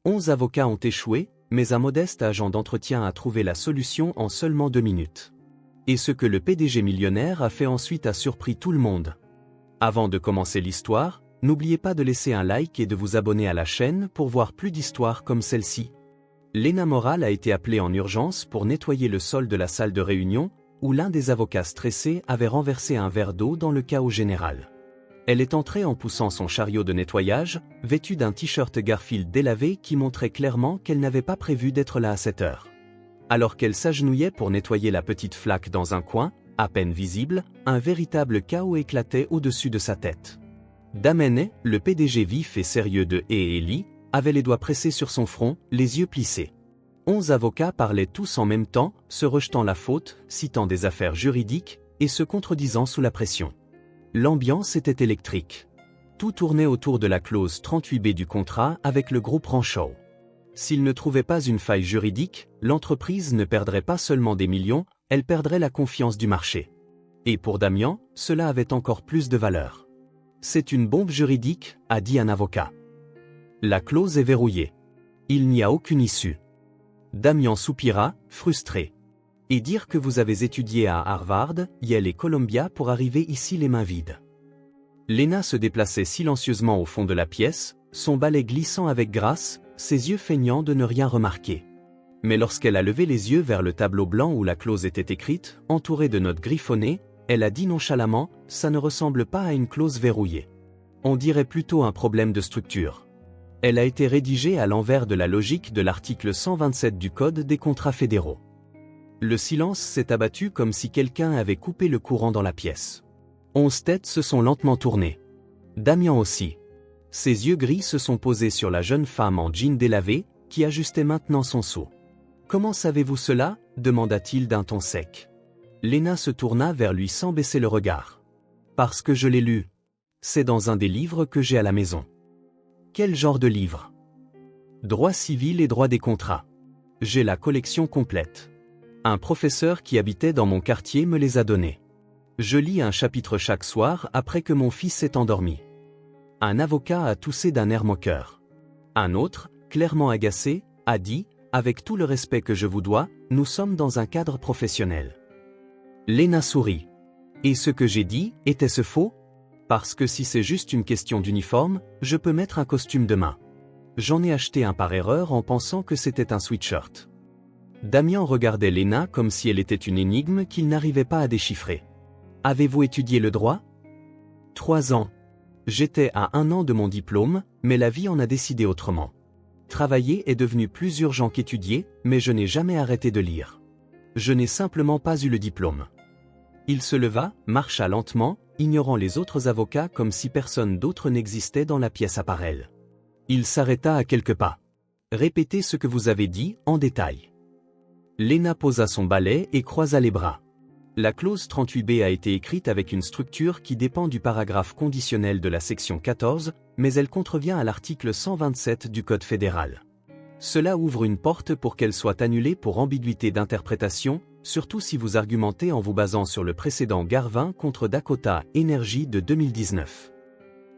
11 avocats ont échoué, mais un modeste agent d'entretien a trouvé la solution en seulement 2 minutes. Et ce que le PDG millionnaire a fait ensuite a surpris tout le monde. Avant de commencer l'histoire, n'oubliez pas de laisser un like et de vous abonner à la chaîne pour voir plus d'histoires comme celle-ci. Lena Moral a été appelée en urgence pour nettoyer le sol de la salle de réunion, où l'un des avocats stressés avait renversé un verre d'eau dans le chaos général. Elle est entrée en poussant son chariot de nettoyage, vêtue d'un t-shirt Garfield délavé qui montrait clairement qu'elle n'avait pas prévu d'être là à cette heure. Alors qu'elle s'agenouillait pour nettoyer la petite flaque dans un coin, à peine visible, un véritable chaos éclatait au-dessus de sa tête. Damene, le PDG vif et sérieux de Eli, avait les doigts pressés sur son front, les yeux plissés. 11 avocats parlaient tous en même temps, se rejetant la faute, citant des affaires juridiques, et se contredisant sous la pression. L'ambiance était électrique. Tout tournait autour de la clause 38B du contrat avec le groupe Rancho. S'il ne trouvait pas une faille juridique, l'entreprise ne perdrait pas seulement des millions, elle perdrait la confiance du marché. Et pour Damian, cela avait encore plus de valeur. C'est une bombe juridique, a dit un avocat. La clause est verrouillée. Il n'y a aucune issue. Damian soupira, frustré. Et dire que vous avez étudié à Harvard, Yale et Columbia pour arriver ici les mains vides. Lena se déplaçait silencieusement au fond de la pièce, son balai glissant avec grâce, ses yeux feignant de ne rien remarquer. Mais lorsqu'elle a levé les yeux vers le tableau blanc où la clause était écrite, entourée de notes griffonnées, elle a dit nonchalamment, ça ne ressemble pas à une clause verrouillée. On dirait plutôt un problème de structure. Elle a été rédigée à l'envers de la logique de l'article 127 du Code des contrats fédéraux. Le silence s'est abattu comme si quelqu'un avait coupé le courant dans la pièce. 11 têtes se sont lentement tournées. Damian aussi. Ses yeux gris se sont posés sur la jeune femme en jean délavé, qui ajustait maintenant son seau. « Comment savez-vous cela » demanda-t-il d'un ton sec. Lena se tourna vers lui sans baisser le regard. « Parce que je l'ai lu. C'est dans un des livres que j'ai à la maison. » « Quel genre de livre ?»« Droit civil et droit des contrats. J'ai la collection complète. Un professeur qui habitait dans mon quartier me les a donnés. Je lis un chapitre chaque soir après que mon fils s'est endormi. » Un avocat a toussé d'un air moqueur. Un autre, clairement agacé, a dit, avec tout le respect que je vous dois, nous sommes dans un cadre professionnel. Lena sourit. Et ce que j'ai dit, était-ce faux ? Parce que si c'est juste une question d'uniforme, je peux mettre un costume demain. J'en ai acheté un par erreur en pensant que c'était un sweatshirt. Damian regardait Lena comme si elle était une énigme qu'il n'arrivait pas à déchiffrer. Avez-vous étudié le droit ? 3 ans. J'étais à 1 an de mon diplôme, mais la vie en a décidé autrement. Travailler est devenu plus urgent qu'étudier, mais je n'ai jamais arrêté de lire. Je n'ai simplement pas eu le diplôme. Il se leva, marcha lentement, ignorant les autres avocats comme si personne d'autre n'existait dans la pièce à part elle. Il s'arrêta à quelques pas. Répétez ce que vous avez dit, en détail. Lena posa son balai et croisa les bras. La clause 38B a été écrite avec une structure qui dépend du paragraphe conditionnel de la section 14, mais elle contrevient à l'article 127 du Code fédéral. Cela ouvre une porte pour qu'elle soit annulée pour ambiguïté d'interprétation, surtout si vous argumentez en vous basant sur le précédent Garvin contre Dakota Energy de 2019.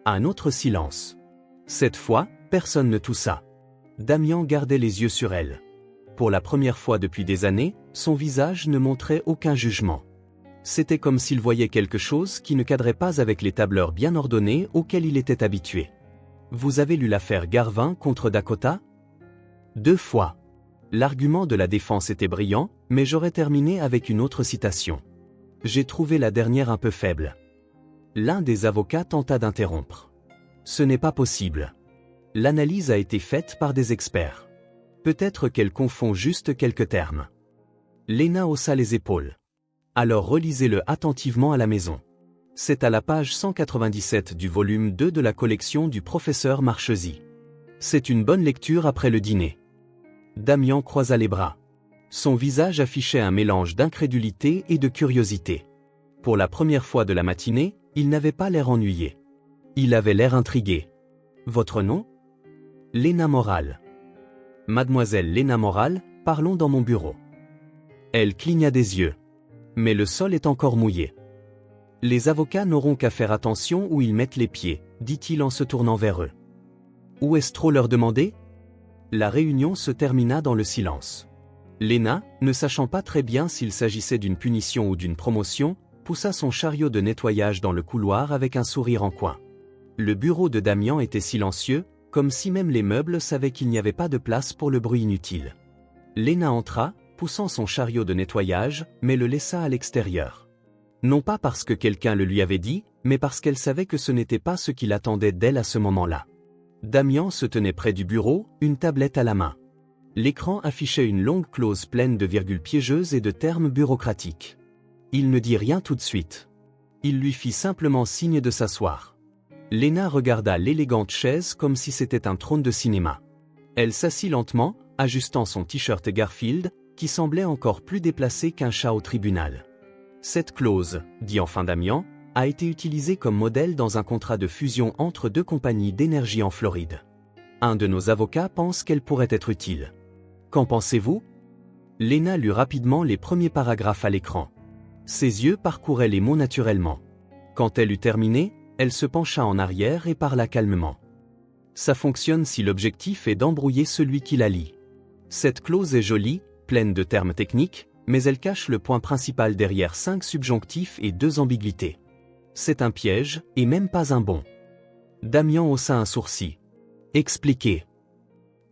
Un autre silence. Cette fois, personne ne toussa. Damian gardait les yeux sur elle. Pour la première fois depuis des années, son visage ne montrait aucun jugement. C'était comme s'il voyait quelque chose qui ne cadrait pas avec les tableurs bien ordonnés auxquels il était habitué. Vous avez lu l'affaire Garvin contre Dakota ? 2 fois. L'argument de la défense était brillant, mais j'aurais terminé avec une autre citation. J'ai trouvé la dernière un peu faible. L'un des avocats tenta d'interrompre. Ce n'est pas possible. L'analyse a été faite par des experts. Peut-être qu'elle confond juste quelques termes. Lena haussa les épaules. Alors relisez-le attentivement à la maison. C'est à la page 197 du volume 2 de la collection du professeur Marchesi. C'est une bonne lecture après le dîner. Damian croisa les bras. Son visage affichait un mélange d'incrédulité et de curiosité. Pour la première fois de la matinée, il n'avait pas l'air ennuyé. Il avait l'air intrigué. Votre nom ? Lena Moral. Mademoiselle Lena Moral, parlons dans mon bureau. Elle cligna des yeux. Mais le sol est encore mouillé. Les avocats n'auront qu'à faire attention où ils mettent les pieds, dit-il en se tournant vers eux. Où est-ce trop leur demander ? La réunion se termina dans le silence. Lena, ne sachant pas très bien s'il s'agissait d'une punition ou d'une promotion, poussa son chariot de nettoyage dans le couloir avec un sourire en coin. Le bureau de Damian était silencieux, comme si même les meubles savaient qu'il n'y avait pas de place pour le bruit inutile. Lena entra, poussant son chariot de nettoyage, mais le laissa à l'extérieur. Non pas parce que quelqu'un le lui avait dit, mais parce qu'elle savait que ce n'était pas ce qu'il attendait d'elle à ce moment-là. Damian se tenait près du bureau, une tablette à la main. L'écran affichait une longue clause pleine de virgules piégeuses et de termes bureaucratiques. Il ne dit rien tout de suite. Il lui fit simplement signe de s'asseoir. Lena regarda l'élégante chaise comme si c'était un trône de cinéma. Elle s'assit lentement, ajustant son t-shirt Garfield, qui semblait encore plus déplacé qu'un chat au tribunal. Cette clause, dit enfin Damian, a été utilisée comme modèle dans un contrat de fusion entre deux compagnies d'énergie en Floride. Un de nos avocats pense qu'elle pourrait être utile. Qu'en pensez-vous? Lena lut rapidement les premiers paragraphes à l'écran. Ses yeux parcouraient les mots naturellement. Quand elle eut terminé, elle se pencha en arrière et parla calmement. Ça fonctionne si l'objectif est d'embrouiller celui qui la lit. Cette clause est jolie, pleine de termes techniques, mais elle cache le point principal derrière 5 subjonctifs et 2 ambiguïtés. C'est un piège, et même pas un bon. Damian haussa un sourcil. Expliquez.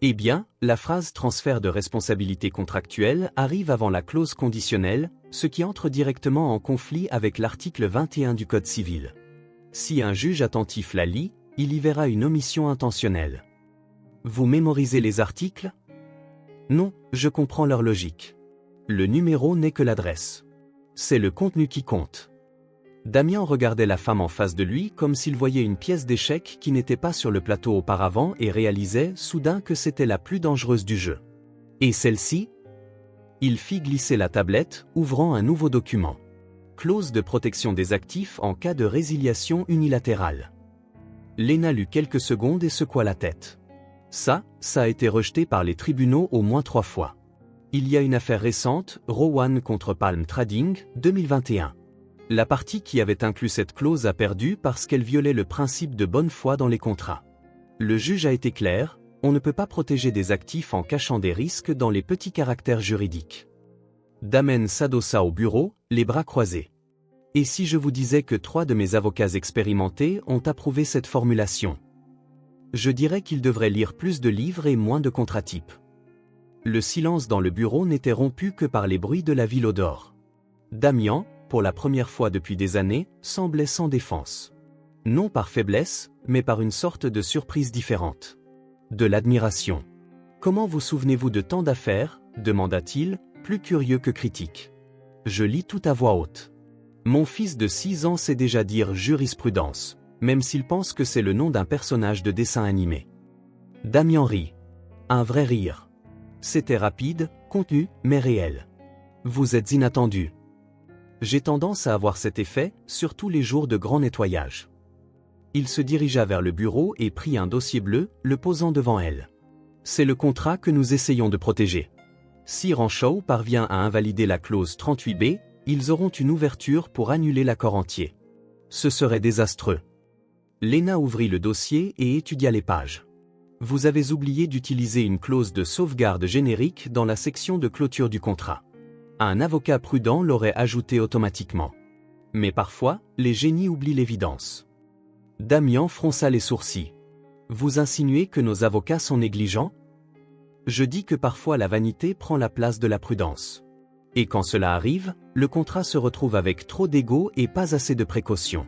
Eh bien, la phrase transfert de responsabilité contractuelle arrive avant la clause conditionnelle, ce qui entre directement en conflit avec l'article 21 du Code civil. Si un juge attentif la lit, il y verra une omission intentionnelle. Vous mémorisez les articles? Non, je comprends leur logique. Le numéro n'est que l'adresse. C'est le contenu qui compte. Damian regardait la femme en face de lui comme s'il voyait une pièce d'échecs qui n'était pas sur le plateau auparavant et réalisait soudain que c'était la plus dangereuse du jeu. Et celle-ci? Il fit glisser la tablette, ouvrant un nouveau document. Clause de protection des actifs en cas de résiliation unilatérale. Lena lut quelques secondes et secoua la tête. Ça a été rejeté par les tribunaux au moins 3 fois. Il y a une affaire récente, Rowan contre Palm Trading, 2021. La partie qui avait inclus cette clause a perdu parce qu'elle violait le principe de bonne foi dans les contrats. Le juge a été clair, on ne peut pas protéger des actifs en cachant des risques dans les petits caractères juridiques. Damen s'adossa au bureau, les bras croisés. Et si je vous disais que 3 de mes avocats expérimentés ont approuvé cette formulation? Je dirais qu'ils devraient lire plus de livres et moins de contratypes. Le silence dans le bureau n'était rompu que par les bruits de la ville au dehors. Damian, pour la première fois depuis des années, semblait sans défense. Non par faiblesse, mais par une sorte de surprise différente. De l'admiration. « Comment vous souvenez-vous de tant d'affaires » demanda-t-il, plus curieux que critique. Je lis tout à voix haute. Mon fils de 6 ans sait déjà dire jurisprudence, même s'il pense que c'est le nom d'un personnage de dessin animé. Damian rit. Un vrai rire. C'était rapide, contenu, mais réel. Vous êtes inattendu. J'ai tendance à avoir cet effet, surtout les jours de grand nettoyage. Il se dirigea vers le bureau et prit un dossier bleu, le posant devant elle. C'est le contrat que nous essayons de protéger. Si Rancho parvient à invalider la clause 38B, ils auront une ouverture pour annuler l'accord entier. Ce serait désastreux. Lena ouvrit le dossier et étudia les pages. Vous avez oublié d'utiliser une clause de sauvegarde générique dans la section de clôture du contrat. Un avocat prudent l'aurait ajouté automatiquement. Mais parfois, les génies oublient l'évidence. Damian fronça les sourcils. Vous insinuez que nos avocats sont négligents? Je dis que parfois la vanité prend la place de la prudence. Et quand cela arrive, le contrat se retrouve avec trop d'ego et pas assez de précaution.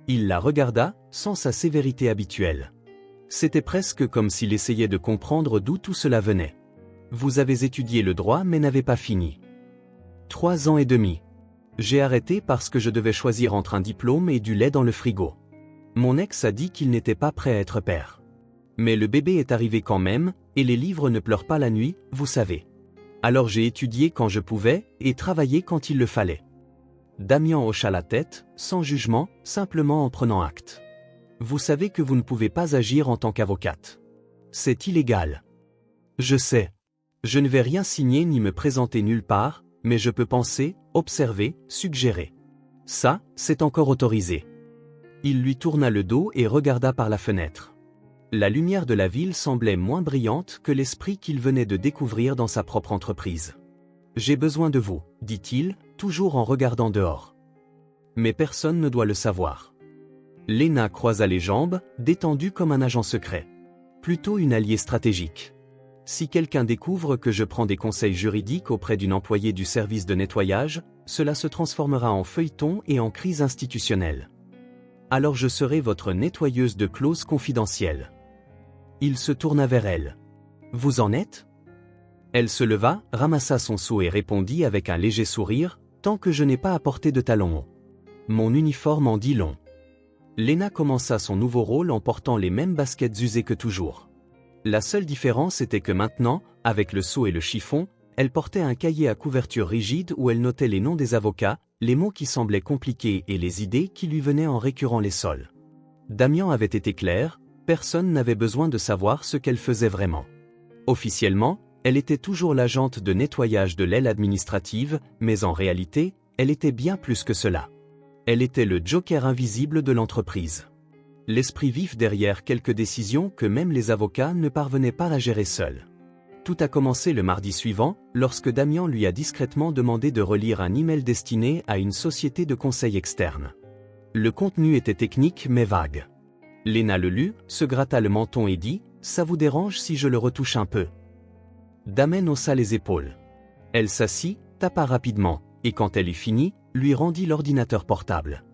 Il la regarda, sans sa sévérité habituelle. C'était presque comme s'il essayait de comprendre d'où tout cela venait. Vous avez étudié le droit mais n'avez pas fini. 3 ans et demi. J'ai arrêté parce que je devais choisir entre un diplôme et du lait dans le frigo. Mon ex a dit qu'il n'était pas prêt à être père. Mais le bébé est arrivé quand même, et les livres ne pleurent pas la nuit, vous savez. Alors j'ai étudié quand je pouvais, et travaillé quand il le fallait. Damian hocha la tête, sans jugement, simplement en prenant acte. Vous savez que vous ne pouvez pas agir en tant qu'avocate. C'est illégal. Je sais. Je ne vais rien signer ni me présenter nulle part, mais je peux penser, observer, suggérer. Ça, c'est encore autorisé. Il lui tourna le dos et regarda par la fenêtre. La lumière de la ville semblait moins brillante que l'esprit qu'il venait de découvrir dans sa propre entreprise. « J'ai besoin de vous, dit-il, toujours en regardant dehors. Mais personne ne doit le savoir. » Lena croisa les jambes, détendue comme un agent secret. Plutôt une alliée stratégique. Si quelqu'un découvre que je prends des conseils juridiques auprès d'une employée du service de nettoyage, cela se transformera en feuilleton et en crise institutionnelle. Alors je serai votre nettoyeuse de clauses confidentielles. Il se tourna vers elle. Vous en êtes ? Elle se leva, ramassa son seau et répondit avec un léger sourire, tant que je n'ai pas apporté de talons hauts. Mon uniforme en dit long. Lena commença son nouveau rôle en portant les mêmes baskets usées que toujours. La seule différence était que maintenant, avec le seau et le chiffon, elle portait un cahier à couverture rigide où elle notait les noms des avocats, les mots qui semblaient compliqués et les idées qui lui venaient en récurant les sols. Damian avait été clair, personne n'avait besoin de savoir ce qu'elle faisait vraiment. Officiellement, elle était toujours l'agente de nettoyage de l'aile administrative, mais en réalité, elle était bien plus que cela. Elle était le joker invisible de l'entreprise. L'esprit vif derrière quelques décisions que même les avocats ne parvenaient pas à gérer seuls. Tout a commencé le mardi suivant, lorsque Damian lui a discrètement demandé de relire un email destiné à une société de conseil externe. Le contenu était technique mais vague. Lena le lut, se gratta le menton et dit « Ça vous dérange si je le retouche un peu ?» Damien haussa les épaules. Elle s'assit, tapa rapidement, et quand elle eut fini, lui rendit l'ordinateur portable.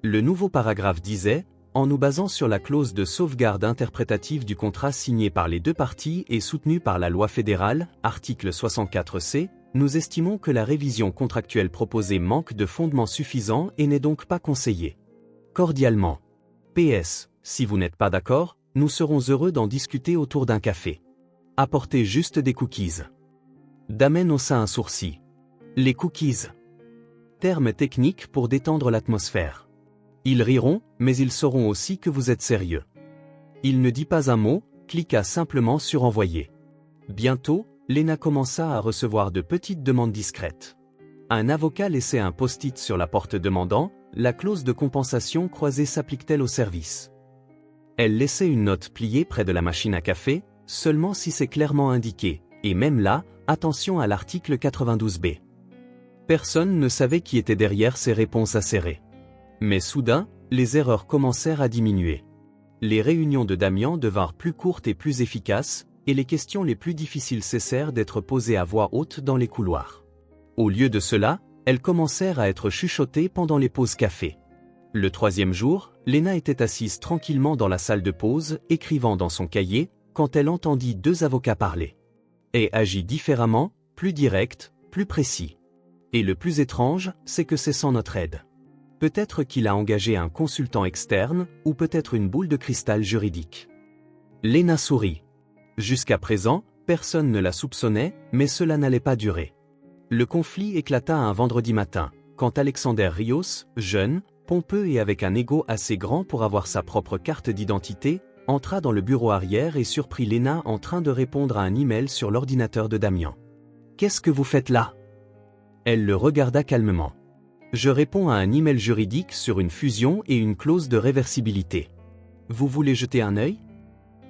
Le nouveau paragraphe disait « En nous basant sur la clause de sauvegarde interprétative du contrat signé par les deux parties et soutenu par la loi fédérale, article 64C, nous estimons que la révision contractuelle proposée manque de fondement suffisant et n'est donc pas conseillée. Cordialement. PS, si vous n'êtes pas d'accord, nous serons heureux d'en discuter autour d'un café. Apportez juste des cookies. » Damien haussa un sourcil. Les cookies. Terme technique pour détendre l'atmosphère. Ils riront, mais ils sauront aussi que vous êtes sérieux. Il ne dit pas un mot, cliqua simplement sur envoyer. Bientôt, Lena commença à recevoir de petites demandes discrètes. Un avocat laissait un post-it sur la porte demandant « La clause de compensation croisée s'applique-t-elle au service ?» Elle laissait une note pliée près de la machine à café, seulement si c'est clairement indiqué, et même là, attention à l'article 92B. Personne ne savait qui était derrière ces réponses acérées. Mais soudain, les erreurs commencèrent à diminuer. Les réunions de Damian devinrent plus courtes et plus efficaces, et les questions les plus difficiles cessèrent d'être posées à voix haute dans les couloirs. Au lieu de cela, elles commencèrent à être chuchotées pendant les pauses café. Le troisième jour, Lena était assise tranquillement dans la salle de pause, écrivant dans son cahier, quand elle entendit deux avocats parler. Et agit différemment, plus direct, plus précis. Et le plus étrange, c'est que c'est sans notre aide. Peut-être qu'il a engagé un consultant externe, ou peut-être une boule de cristal juridique. Lena sourit. Jusqu'à présent, personne ne la soupçonnait, mais cela n'allait pas durer. Le conflit éclata un vendredi matin, quand Alexander Rios, jeune, pompeux et avec un ego assez grand pour avoir sa propre carte d'identité, entra dans le bureau arrière et surprit Lena en train de répondre à un email sur l'ordinateur de Damian. « Qu'est-ce que vous faites là ?» Elle le regarda calmement. « Je réponds à un email juridique sur une fusion et une clause de réversibilité. Vous voulez jeter un œil ?»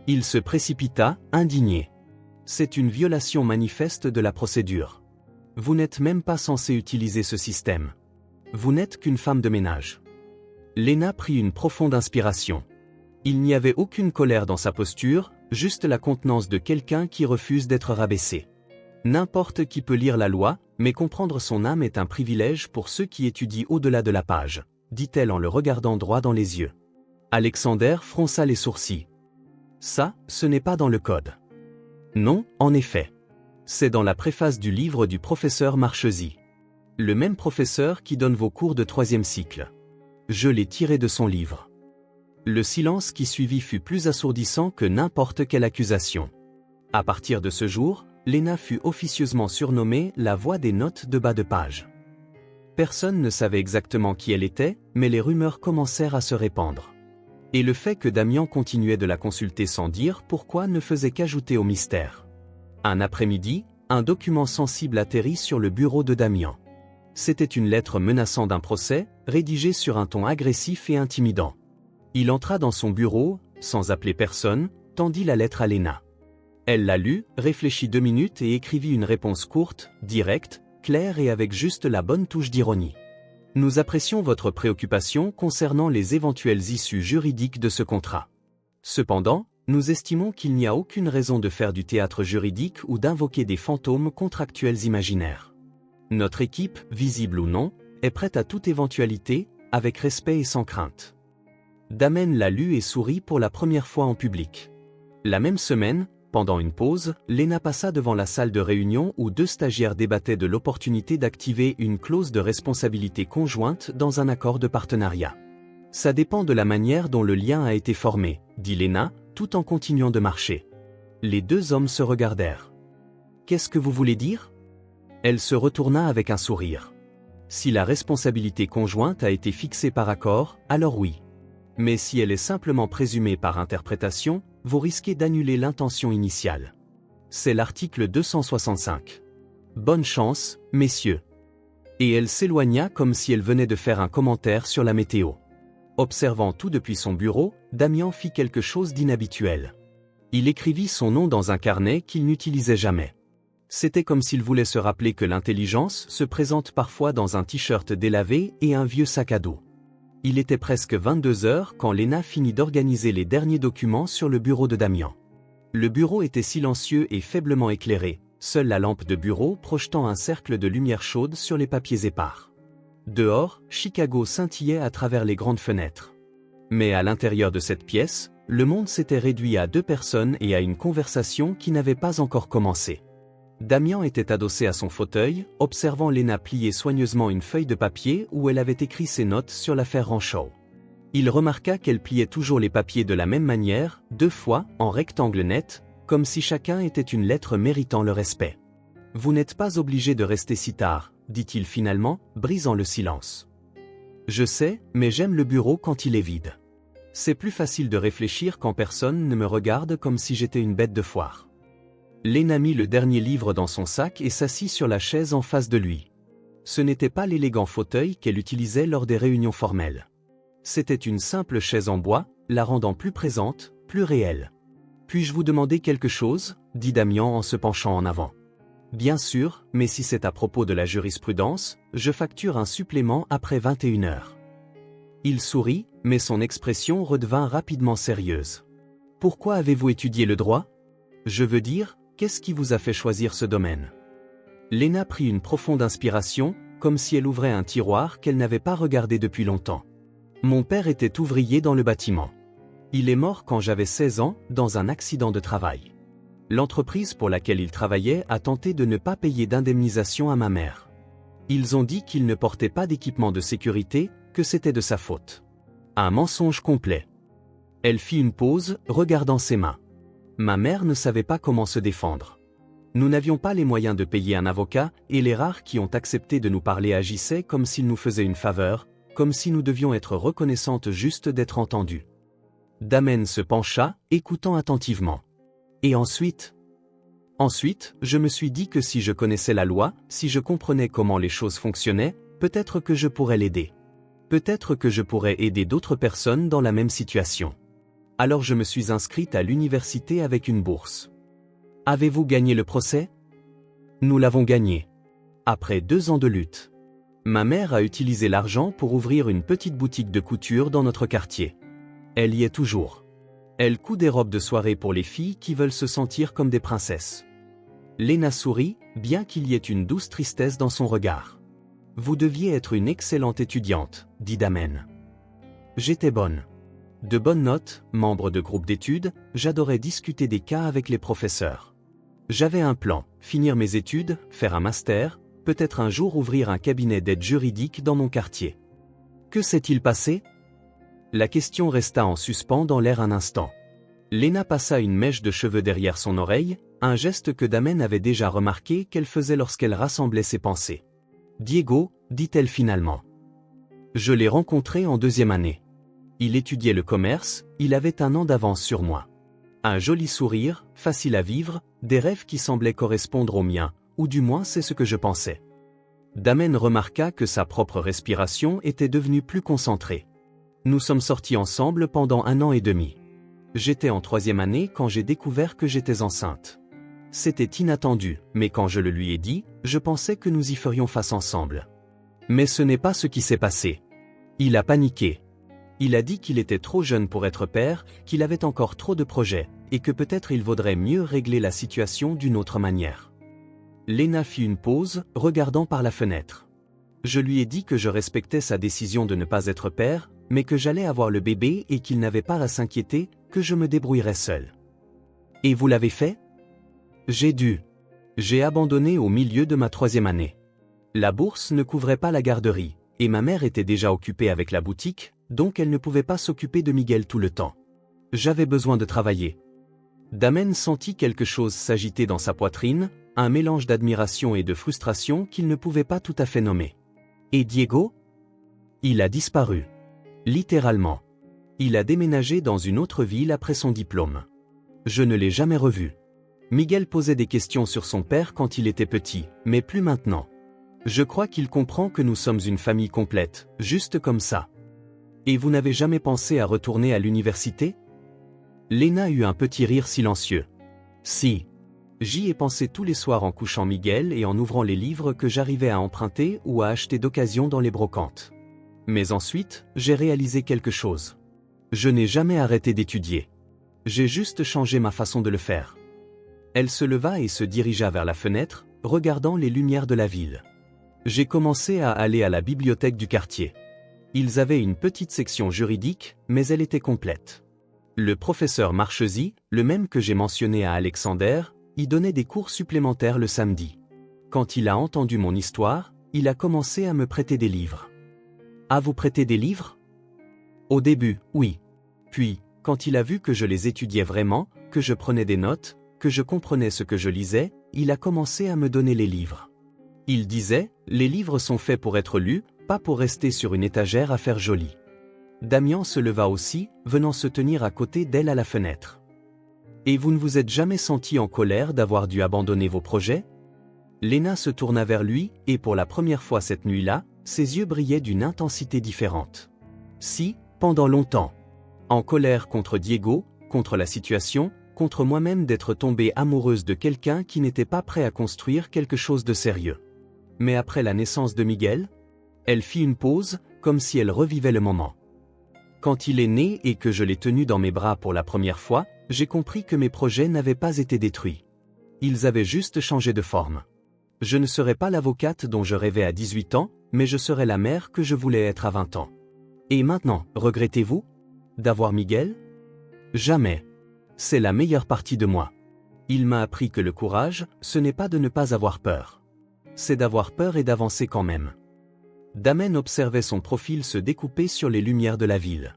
Il se précipita, indigné. « C'est une violation manifeste de la procédure. Vous n'êtes même pas censé utiliser ce système. Vous n'êtes qu'une femme de ménage. » Lena prit une profonde inspiration. Il n'y avait aucune colère dans sa posture, juste la contenance de quelqu'un qui refuse d'être rabaissé. N'importe qui peut lire la loi, mais comprendre son âme est un privilège pour ceux qui étudient au-delà de la page, dit-elle en le regardant droit dans les yeux. Alexander fronça les sourcils. Ça, ce n'est pas dans le code. Non, en effet. C'est dans la préface du livre du professeur Marchesi. Le même professeur qui donne vos cours de 3e cycle. Je l'ai tiré de son livre. Le silence qui suivit fut plus assourdissant que n'importe quelle accusation. À partir de ce jour, Lena fut officieusement surnommée la voix des notes de bas de page. Personne ne savait exactement qui elle était, mais les rumeurs commencèrent à se répandre. Et le fait que Damian continuait de la consulter sans dire pourquoi ne faisait qu'ajouter au mystère. Un après-midi, un document sensible atterrit sur le bureau de Damian. C'était une lettre menaçant d'un procès, rédigée sur un ton agressif et intimidant. Il entra dans son bureau, sans appeler personne, tendit la lettre à Léna. Elle la lut, réfléchit 2 minutes et écrivit une réponse courte, directe, claire et avec juste la bonne touche d'ironie. Nous apprécions votre préoccupation concernant les éventuelles issues juridiques de ce contrat. Cependant, nous estimons qu'il n'y a aucune raison de faire du théâtre juridique ou d'invoquer des fantômes contractuels imaginaires. Notre équipe, visible ou non, est prête à toute éventualité, avec respect et sans crainte. Damen la lut et sourit pour la première fois en public. La même semaine, pendant une pause, Léna passa devant la salle de réunion où 2 stagiaires débattaient de l'opportunité d'activer une clause de responsabilité conjointe dans un accord de partenariat. Ça dépend de la manière dont le lien a été formé, dit Léna, tout en continuant de marcher. Les 2 hommes se regardèrent. Qu'est-ce que vous voulez dire? Elle se retourna avec un sourire. Si la responsabilité conjointe a été fixée par accord, alors oui. Mais si elle est simplement présumée par interprétation, vous risquez d'annuler l'intention initiale. C'est l'article 265. Bonne chance, messieurs. Et elle s'éloigna comme si elle venait de faire un commentaire sur la météo. Observant tout depuis son bureau, Damian fit quelque chose d'inhabituel. Il écrivit son nom dans un carnet qu'il n'utilisait jamais. C'était comme s'il voulait se rappeler que l'intelligence se présente parfois dans un t-shirt délavé et un vieux sac à dos. Il était presque 22 heures quand Léna finit d'organiser les derniers documents sur le bureau de Damian. Le bureau était silencieux et faiblement éclairé, seule la lampe de bureau projetant un cercle de lumière chaude sur les papiers épars. Dehors, Chicago scintillait à travers les grandes fenêtres. Mais à l'intérieur de cette pièce, le monde s'était réduit à 2 personnes et à une conversation qui n'avait pas encore commencé. Damian était adossé à son fauteuil, observant Léna plier soigneusement une feuille de papier où elle avait écrit ses notes sur l'affaire Rancho. Il remarqua qu'elle pliait toujours les papiers de la même manière, 2 fois, en rectangle net, comme si chacun était une lettre méritant le respect. « Vous n'êtes pas obligé de rester si tard, » dit-il finalement, brisant le silence. « Je sais, mais j'aime le bureau quand il est vide. C'est plus facile de réfléchir quand personne ne me regarde comme si j'étais une bête de foire. » Léna mit le dernier livre dans son sac et s'assit sur la chaise en face de lui. Ce n'était pas l'élégant fauteuil qu'elle utilisait lors des réunions formelles. C'était une simple chaise en bois, la rendant plus présente, plus réelle. « Puis-je vous demander quelque chose ?» dit Damian en se penchant en avant. « Bien sûr, mais si c'est à propos de la jurisprudence, je facture un supplément après 21 heures. » Il sourit, mais son expression redevint rapidement sérieuse. « Pourquoi avez-vous étudié le droit? Je veux dire, qu'est-ce qui vous a fait choisir ce domaine ?» Léna prit une profonde inspiration, comme si elle ouvrait un tiroir qu'elle n'avait pas regardé depuis longtemps. « Mon père était ouvrier dans le bâtiment. Il est mort quand j'avais 16 ans, dans un accident de travail. L'entreprise pour laquelle il travaillait a tenté de ne pas payer d'indemnisation à ma mère. Ils ont dit qu'il ne portait pas d'équipement de sécurité, que c'était de sa faute. Un mensonge complet. » Elle fit une pause, regardant ses mains. Ma mère ne savait pas comment se défendre. Nous n'avions pas les moyens de payer un avocat, et les rares qui ont accepté de nous parler agissaient comme s'ils nous faisaient une faveur, comme si nous devions être reconnaissantes juste d'être entendues. Damen se pencha, écoutant attentivement. Et ensuite ? Ensuite, je me suis dit que si je connaissais la loi, si je comprenais comment les choses fonctionnaient, peut-être que je pourrais l'aider. Peut-être que je pourrais aider d'autres personnes dans la même situation. Alors je me suis inscrite à l'université avec une bourse. Avez-vous gagné le procès? Nous l'avons gagné. Après 2 ans de lutte. Ma mère a utilisé l'argent pour ouvrir une petite boutique de couture dans notre quartier. Elle y est toujours. Elle coud des robes de soirée pour les filles qui veulent se sentir comme des princesses. Léna sourit, bien qu'il y ait une douce tristesse dans son regard. Vous deviez être une excellente étudiante, dit Damen. J'étais bonne. De bonnes notes, membre de groupe d'études, j'adorais discuter des cas avec les professeurs. J'avais un plan, finir mes études, faire un master, peut-être un jour ouvrir un cabinet d'aide juridique dans mon quartier. Que s'est-il passé? La question resta en suspens dans l'air un instant. Léna passa une mèche de cheveux derrière son oreille, un geste que Damen avait déjà remarqué qu'elle faisait lorsqu'elle rassemblait ses pensées. Diego, dit-elle finalement. Je l'ai rencontré en 2e année. Il étudiait le commerce, il avait 1 an d'avance sur moi. Un joli sourire, facile à vivre, des rêves qui semblaient correspondre aux miens, ou du moins c'est ce que je pensais. Damen remarqua que sa propre respiration était devenue plus concentrée. Nous sommes sortis ensemble pendant 1 an et demi. J'étais en 3e année quand j'ai découvert que j'étais enceinte. C'était inattendu, mais quand je le lui ai dit, je pensais que nous y ferions face ensemble. Mais ce n'est pas ce qui s'est passé. Il a paniqué. Il a dit qu'il était trop jeune pour être père, qu'il avait encore trop de projets, et que peut-être il vaudrait mieux régler la situation d'une autre manière. Léna fit une pause, regardant par la fenêtre. Je lui ai dit que je respectais sa décision de ne pas être père, mais que j'allais avoir le bébé et qu'il n'avait pas à s'inquiéter, que je me débrouillerais seul. Et vous l'avez fait? J'ai abandonné au milieu de ma 3e année. La bourse ne couvrait pas la garderie, et ma mère était déjà occupée avec la boutique, donc elle ne pouvait pas s'occuper de Miguel tout le temps. J'avais besoin de travailler. Damen sentit quelque chose s'agiter dans sa poitrine, un mélange d'admiration et de frustration qu'il ne pouvait pas tout à fait nommer. Et Diego? Il a disparu. Littéralement. Il a déménagé dans une autre ville après son diplôme. Je ne l'ai jamais revu. Miguel posait des questions sur son père quand il était petit, mais plus maintenant. Je crois qu'il comprend que nous sommes une famille complète, juste comme ça. Et vous n'avez jamais pensé à retourner à l'université? Léna eut un petit rire silencieux. Si. J'y ai pensé tous les soirs en couchant Miguel et en ouvrant les livres que j'arrivais à emprunter ou à acheter d'occasion dans les brocantes. Mais ensuite, j'ai réalisé quelque chose. Je n'ai jamais arrêté d'étudier. J'ai juste changé ma façon de le faire. Elle se leva et se dirigea vers la fenêtre, regardant les lumières de la ville. J'ai commencé à aller à la bibliothèque du quartier. Ils avaient une petite section juridique, mais elle était complète. Le professeur Marchesi, le même que j'ai mentionné à Alexander, y donnait des cours supplémentaires le samedi. Quand il a entendu mon histoire, il a commencé à me prêter des livres. À vous prêter des livres? Au début, oui. Puis, quand il a vu que je les étudiais vraiment, que je prenais des notes, que je comprenais ce que je lisais, il a commencé à me donner les livres. Il disait, les livres sont faits pour être lus, pas pour rester sur une étagère à faire joli. Damian se leva aussi, venant se tenir à côté d'elle à la fenêtre. Et vous ne vous êtes jamais senti en colère d'avoir dû abandonner vos projets? Léna se tourna vers lui, et pour la première fois cette nuit-là, ses yeux brillaient d'une intensité différente. Si, pendant longtemps. En colère contre Diego, contre la situation, contre moi-même d'être tombée amoureuse de quelqu'un qui n'était pas prêt à construire quelque chose de sérieux. Mais après la naissance de Miguel, elle fit une pause, comme si elle revivait le moment. Quand il est né et que je l'ai tenu dans mes bras pour la première fois, j'ai compris que mes projets n'avaient pas été détruits. Ils avaient juste changé de forme. Je ne serais pas l'avocate dont je rêvais à 18 ans, mais je serais la mère que je voulais être à 20 ans. Et maintenant, regrettez-vous d'avoir Miguel? Jamais. C'est la meilleure partie de moi. Il m'a appris que le courage, ce n'est pas de ne pas avoir peur. C'est d'avoir peur et d'avancer quand même. Damen observait son profil se découper sur les lumières de la ville.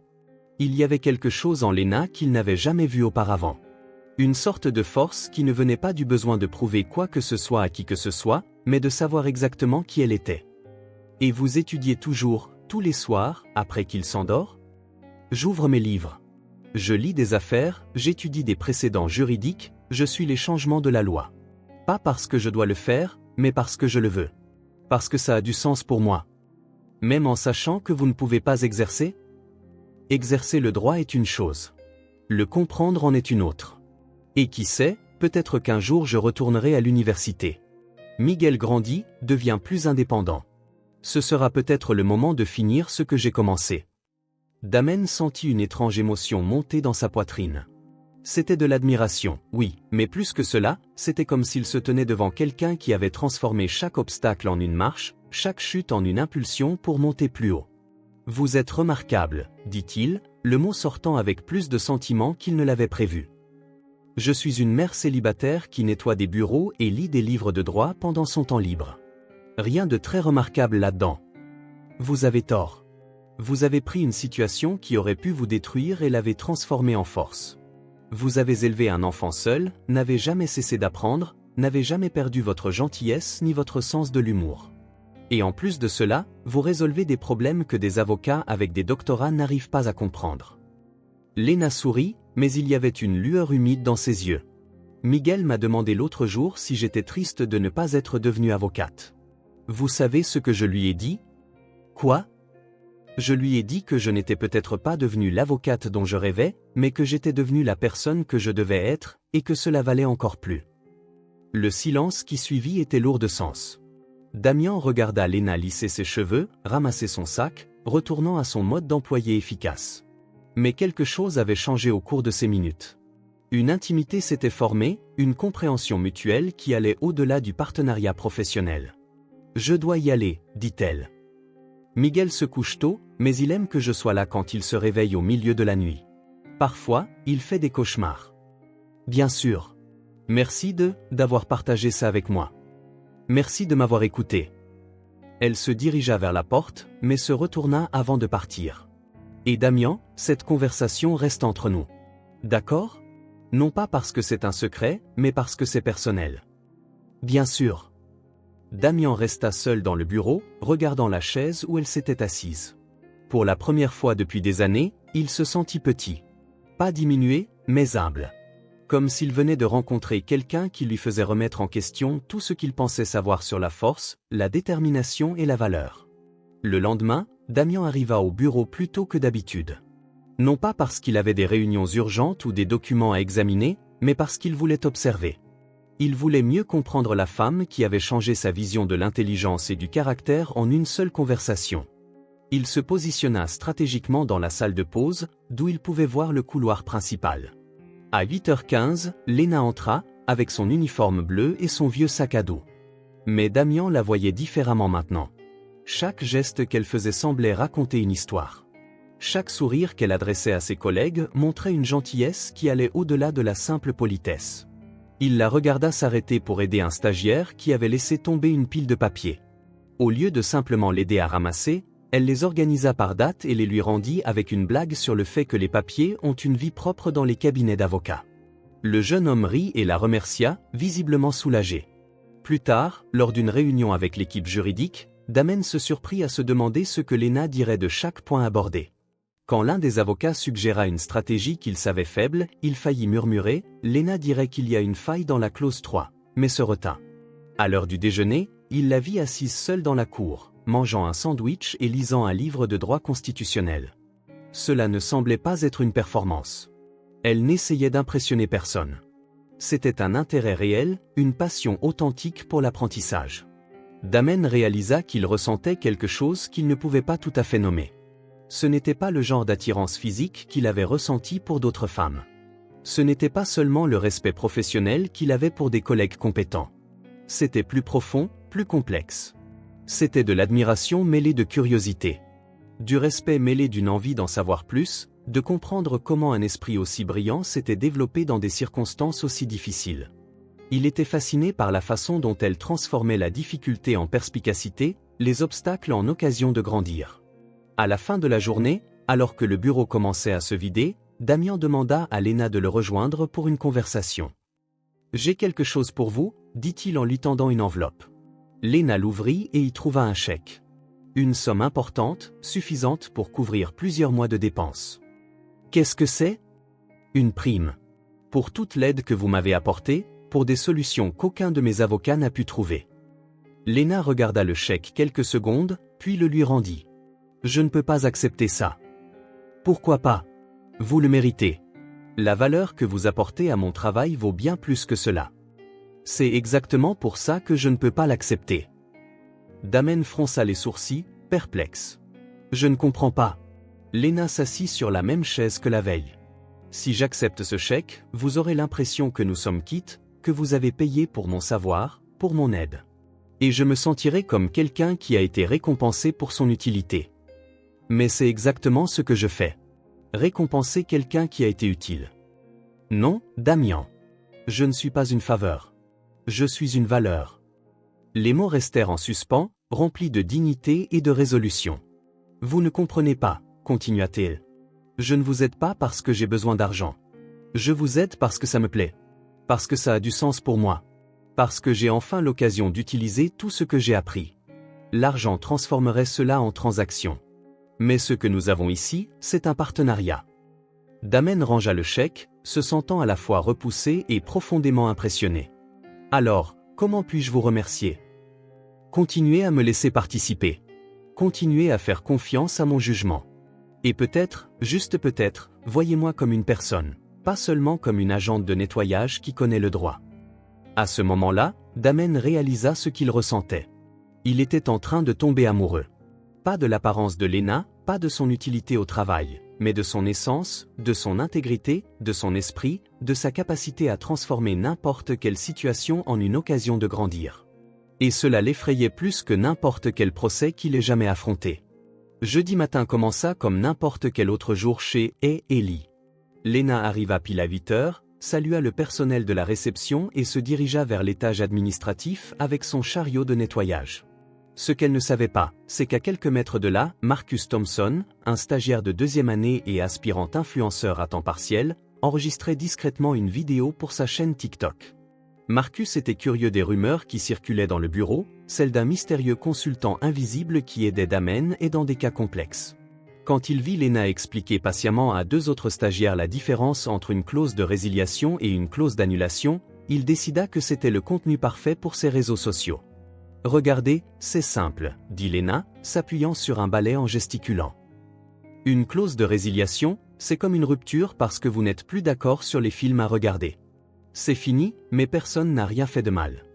Il y avait quelque chose en Léna qu'il n'avait jamais vu auparavant. Une sorte de force qui ne venait pas du besoin de prouver quoi que ce soit à qui que ce soit, mais de savoir exactement qui elle était. Et vous étudiez toujours, tous les soirs, après qu'il s'endort? J'ouvre mes livres. Je lis des affaires, j'étudie des précédents juridiques, je suis les changements de la loi. Pas parce que je dois le faire, mais parce que je le veux. Parce que ça a du sens pour moi. Même en sachant que vous ne pouvez pas exercer? Exercer le droit est une chose. Le comprendre en est une autre. Et qui sait, peut-être qu'un jour je retournerai à l'université. Miguel grandit, devient plus indépendant. Ce sera peut-être le moment de finir ce que j'ai commencé. Damen sentit une étrange émotion monter dans sa poitrine. C'était de l'admiration, oui, mais plus que cela, c'était comme s'il se tenait devant quelqu'un qui avait transformé chaque obstacle en une marche, chaque chute en une impulsion pour monter plus haut. Vous êtes remarquable, dit-il, le mot sortant avec plus de sentiment qu'il ne l'avait prévu. Je suis une mère célibataire qui nettoie des bureaux et lit des livres de droit pendant son temps libre. Rien de très remarquable là-dedans. Vous avez tort. Vous avez pris une situation qui aurait pu vous détruire et l'avez transformée en force. Vous avez élevé un enfant seul, n'avez jamais cessé d'apprendre, n'avez jamais perdu votre gentillesse ni votre sens de l'humour. Et en plus de cela, vous résolvez des problèmes que des avocats avec des doctorats n'arrivent pas à comprendre. Léna sourit, mais il y avait une lueur humide dans ses yeux. Miguel m'a demandé l'autre jour si j'étais triste de ne pas être devenue avocate. Vous savez ce que je lui ai dit? Quoi? Je lui ai dit que je n'étais peut-être pas devenue l'avocate dont je rêvais, mais que j'étais devenue la personne que je devais être, et que cela valait encore plus. Le silence qui suivit était lourd de sens. Damian regarda Léna lisser ses cheveux, ramasser son sac, retournant à son mode d'employé efficace. Mais quelque chose avait changé au cours de ces minutes. Une intimité s'était formée, une compréhension mutuelle qui allait au-delà du partenariat professionnel. « Je dois y aller », dit-elle. Miguel se couche tôt, mais il aime que je sois là quand il se réveille au milieu de la nuit. Parfois, il fait des cauchemars. Bien sûr. Merci d'avoir partagé ça avec moi. Merci de m'avoir écouté. Elle se dirigea vers la porte, mais se retourna avant de partir. Et Damian, cette conversation reste entre nous. D'accord ? Non pas parce que c'est un secret, mais parce que c'est personnel. Bien sûr. Damian resta seul dans le bureau, regardant la chaise où elle s'était assise. Pour la première fois depuis des années, il se sentit petit. Pas diminué, mais humble. Comme s'il venait de rencontrer quelqu'un qui lui faisait remettre en question tout ce qu'il pensait savoir sur la force, la détermination et la valeur. Le lendemain, Damian arriva au bureau plus tôt que d'habitude. Non pas parce qu'il avait des réunions urgentes ou des documents à examiner, mais parce qu'il voulait observer. Il voulait mieux comprendre la femme qui avait changé sa vision de l'intelligence et du caractère en une seule conversation. Il se positionna stratégiquement dans la salle de pause, d'où il pouvait voir le couloir principal. À 8h15, Léna entra, avec son uniforme bleu et son vieux sac à dos. Mais Damian la voyait différemment maintenant. Chaque geste qu'elle faisait semblait raconter une histoire. Chaque sourire qu'elle adressait à ses collègues montrait une gentillesse qui allait au-delà de la simple politesse. Il la regarda s'arrêter pour aider un stagiaire qui avait laissé tomber une pile de papiers. Au lieu de simplement l'aider à ramasser, elle les organisa par date et les lui rendit avec une blague sur le fait que les papiers ont une vie propre dans les cabinets d'avocats. Le jeune homme rit et la remercia, visiblement soulagé. Plus tard, lors d'une réunion avec l'équipe juridique, Damen se surprit à se demander ce que Léna dirait de chaque point abordé. Quand l'un des avocats suggéra une stratégie qu'il savait faible, il faillit murmurer « Léna dirait qu'il y a une faille dans la clause 3 », mais se retint. À l'heure du déjeuner, il la vit assise seule dans la cour, mangeant un sandwich et lisant un livre de droit constitutionnel. Cela ne semblait pas être une performance. Elle n'essayait d'impressionner personne. C'était un intérêt réel, une passion authentique pour l'apprentissage. Damen réalisa qu'il ressentait quelque chose qu'il ne pouvait pas tout à fait nommer. Ce n'était pas le genre d'attirance physique qu'il avait ressenti pour d'autres femmes. Ce n'était pas seulement le respect professionnel qu'il avait pour des collègues compétents. C'était plus profond, plus complexe. C'était de l'admiration mêlée de curiosité. Du respect mêlé d'une envie d'en savoir plus, de comprendre comment un esprit aussi brillant s'était développé dans des circonstances aussi difficiles. Il était fasciné par la façon dont elle transformait la difficulté en perspicacité, les obstacles en occasion de grandir. À la fin de la journée, alors que le bureau commençait à se vider, Damian demanda à Léna de le rejoindre pour une conversation. « J'ai quelque chose pour vous », dit-il en lui tendant une enveloppe. Léna l'ouvrit et y trouva un chèque. Une somme importante, suffisante pour couvrir plusieurs mois de dépenses. « Qu'est-ce que c'est ? » ?»« Une prime. Pour toute l'aide que vous m'avez apportée, pour des solutions qu'aucun de mes avocats n'a pu trouver. » Léna regarda le chèque quelques secondes, puis le lui rendit. « Je ne peux pas accepter ça. »« Pourquoi pas ? Vous le méritez. La valeur que vous apportez à mon travail vaut bien plus que cela. C'est exactement pour ça que je ne peux pas l'accepter. » Damen fronça les sourcils, perplexe. « Je ne comprends pas. » Léna s'assit sur la même chaise que la veille. « Si j'accepte ce chèque, vous aurez l'impression que nous sommes quittes, que vous avez payé pour mon savoir, pour mon aide. Et je me sentirai comme quelqu'un qui a été récompensé pour son utilité. Mais c'est exactement ce que je fais. Récompenser quelqu'un qui a été utile. Non, Damian. Je ne suis pas une faveur. Je suis une valeur. » Les mots restèrent en suspens, remplis de dignité et de résolution. « Vous ne comprenez pas, » continua-t-elle. « Je ne vous aide pas parce que j'ai besoin d'argent. Je vous aide parce que ça me plaît. Parce que ça a du sens pour moi. Parce que j'ai enfin l'occasion d'utiliser tout ce que j'ai appris. L'argent transformerait cela en transaction. Mais ce que nous avons ici, c'est un partenariat. » Damen rangea le chèque, se sentant à la fois repoussé et profondément impressionné. « Alors, comment puis-je vous remercier ? Continuez à me laisser participer. continuez à faire confiance à mon jugement. Et peut-être, juste peut-être, voyez-moi comme une personne, pas seulement comme une agente de nettoyage qui connaît le droit. À ce moment-là, Damen réalisa ce qu'il ressentait. Il était en train de tomber amoureux. Pas de l'apparence de Lena, pas de son utilité au travail, mais de son essence, de son intégrité, de son esprit, de sa capacité à transformer n'importe quelle situation en une occasion de grandir. Et cela l'effrayait plus que n'importe quel procès qu'il ait jamais affronté. Jeudi matin commença comme n'importe quel autre jour chez Ellie. Lena arriva pile à 8 heures, salua le personnel de la réception et se dirigea vers l'étage administratif avec son chariot de nettoyage. Ce qu'elle ne savait pas, c'est qu'à quelques mètres de là, Marcus Thompson, un stagiaire de 2e année et aspirant influenceur à temps partiel, enregistrait discrètement une vidéo pour sa chaîne TikTok. Marcus était curieux des rumeurs qui circulaient dans le bureau, celle d'un mystérieux consultant invisible qui aidait Damen et dans des cas complexes. Quand il vit Lena expliquer patiemment à 2 autres stagiaires la différence entre une clause de résiliation et une clause d'annulation, il décida que c'était le contenu parfait pour ses réseaux sociaux. « Regardez, c'est simple », dit Lena, s'appuyant sur un balai en gesticulant. Une clause de résiliation, c'est comme une rupture parce que vous n'êtes plus d'accord sur les films à regarder. C'est fini, mais personne n'a rien fait de mal.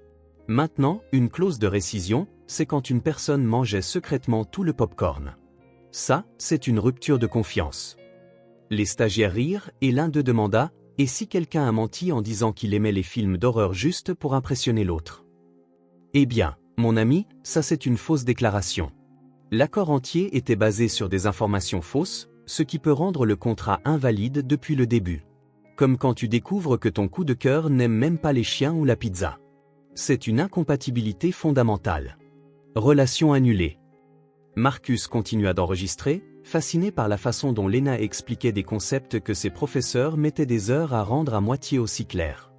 Maintenant, une clause de rescission, c'est quand une personne mangeait secrètement tout le pop-corn. Ça, c'est une rupture de confiance. Les stagiaires rirent et l'un d'eux demanda « Et si quelqu'un a menti en disant qu'il aimait les films d'horreur juste pour impressionner l'autre ?» Eh bien, mon ami, ça c'est une fausse déclaration. L'accord entier était basé sur des informations fausses, ce qui peut rendre le contrat invalide depuis le début. Comme quand tu découvres que ton coup de cœur n'aime même pas les chiens ou la pizza. C'est une incompatibilité fondamentale. Relation annulée. Marcus continua d'enregistrer, fasciné par la façon dont Lena expliquait des concepts que ses professeurs mettaient des heures à rendre à moitié aussi clairs.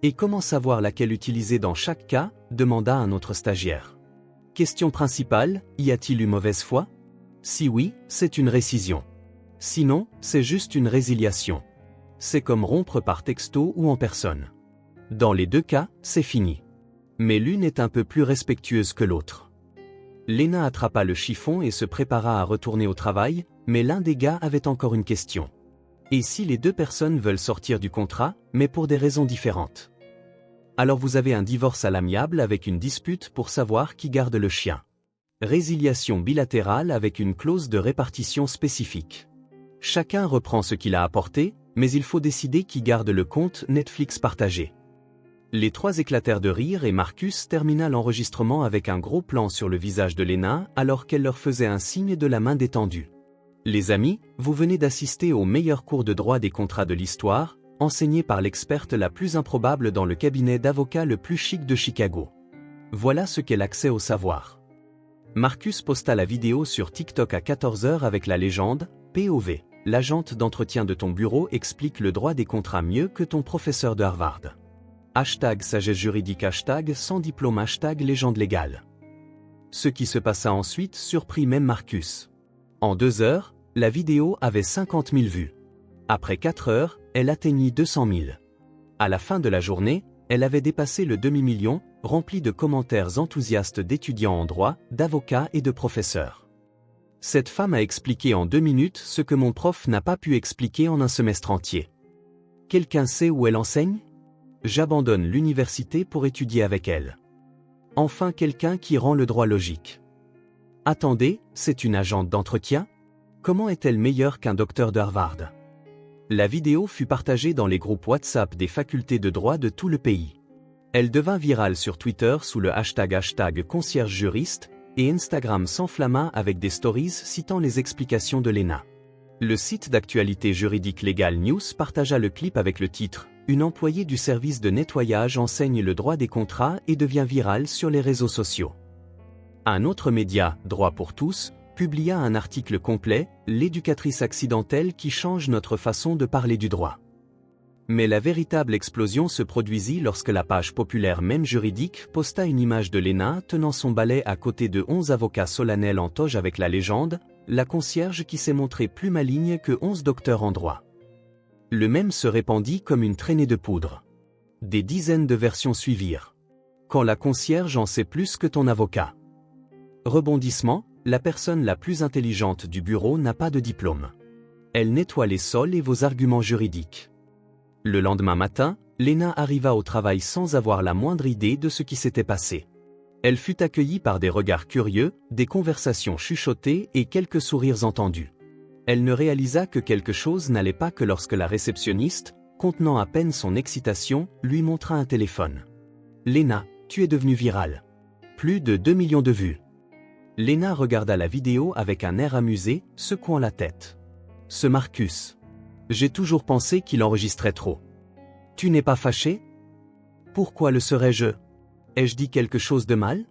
Et comment savoir laquelle utiliser dans chaque cas, demanda un autre stagiaire. Question principale, y a-t-il eu mauvaise foi? Si oui, c'est une rescission. Sinon, c'est juste une résiliation. C'est comme rompre par texto ou en personne. Dans les 2 cas, c'est fini. Mais l'une est un peu plus respectueuse que l'autre. Lena attrapa le chiffon et se prépara à retourner au travail, mais l'un des gars avait encore une question. Et si les 2 personnes veulent sortir du contrat, mais pour des raisons différentes? Alors vous avez un divorce à l'amiable avec une dispute pour savoir qui garde le chien. Résiliation bilatérale avec une clause de répartition spécifique. Chacun reprend ce qu'il a apporté, mais il faut décider qui garde le compte Netflix partagé. Les 3 éclatèrent de rire et Marcus termina l'enregistrement avec un gros plan sur le visage de Lena alors qu'elle leur faisait un signe de la main détendue. Les amis, vous venez d'assister au meilleur cours de droit des contrats de l'histoire, enseigné par l'experte la plus improbable dans le cabinet d'avocats le plus chic de Chicago. Voilà ce qu'est l'accès au savoir. Marcus posta la vidéo sur TikTok à 14h avec la légende « POV, l'agente d'entretien de ton bureau explique le droit des contrats mieux que ton professeur de Harvard. » #sagesse juridique #sans diplôme #légende légale. Ce qui se passa ensuite surprit même Marcus. En 2 heures, la vidéo avait 50 000 vues. Après 4 heures, elle atteignit 200 000. À la fin de la journée, elle avait dépassé le demi-million, rempli de commentaires enthousiastes d'étudiants en droit, d'avocats et de professeurs. Cette femme a expliqué en 2 minutes ce que mon prof n'a pas pu expliquer en un semestre entier. Quelqu'un sait où elle enseigne? J'abandonne l'université pour étudier avec elle. Enfin quelqu'un qui rend le droit logique. Attendez, c'est une agente d'entretien? Comment est-elle meilleure qu'un docteur de Harvard? La vidéo fut partagée dans les groupes WhatsApp des facultés de droit de tout le pays. Elle devint virale sur Twitter sous le hashtag concierge juriste et Instagram s'enflamma avec des stories citant les explications de Lena. Le site d'actualité juridique Legal News partagea le clip avec le titre « Une employée du service de nettoyage enseigne le droit des contrats et devient virale sur les réseaux sociaux ». Un autre média, Droit pour tous, publia un article complet, L'éducatrice accidentelle qui change notre façon de parler du droit. Mais la véritable explosion se produisit lorsque la page populaire Même Juridique posta une image de Lena tenant son balai à côté de 11 avocats solennels en toge avec la légende, la concierge qui s'est montrée plus maligne que 11 docteurs en droit. Le même se répandit comme une traînée de poudre. Des dizaines de versions suivirent. Quand la concierge en sait plus que ton avocat. Rebondissement, La personne la plus intelligente du bureau n'a pas de diplôme. Elle nettoie les sols et vos arguments juridiques. Le lendemain matin, Lena arriva au travail sans avoir la moindre idée de ce qui s'était passé. Elle fut accueillie par des regards curieux, des conversations chuchotées et quelques sourires entendus. Elle ne réalisa que quelque chose n'allait pas que lorsque la réceptionniste, contenant à peine son excitation, lui montra un téléphone. « Lena, tu es devenue virale. Plus de 2 millions de vues. » Lena regarda la vidéo avec un air amusé, secouant la tête. « Ce Marcus. J'ai toujours pensé qu'il enregistrait trop. Tu n'es pas fâché? Pourquoi le serais-je? Ai-je dit quelque chose de mal?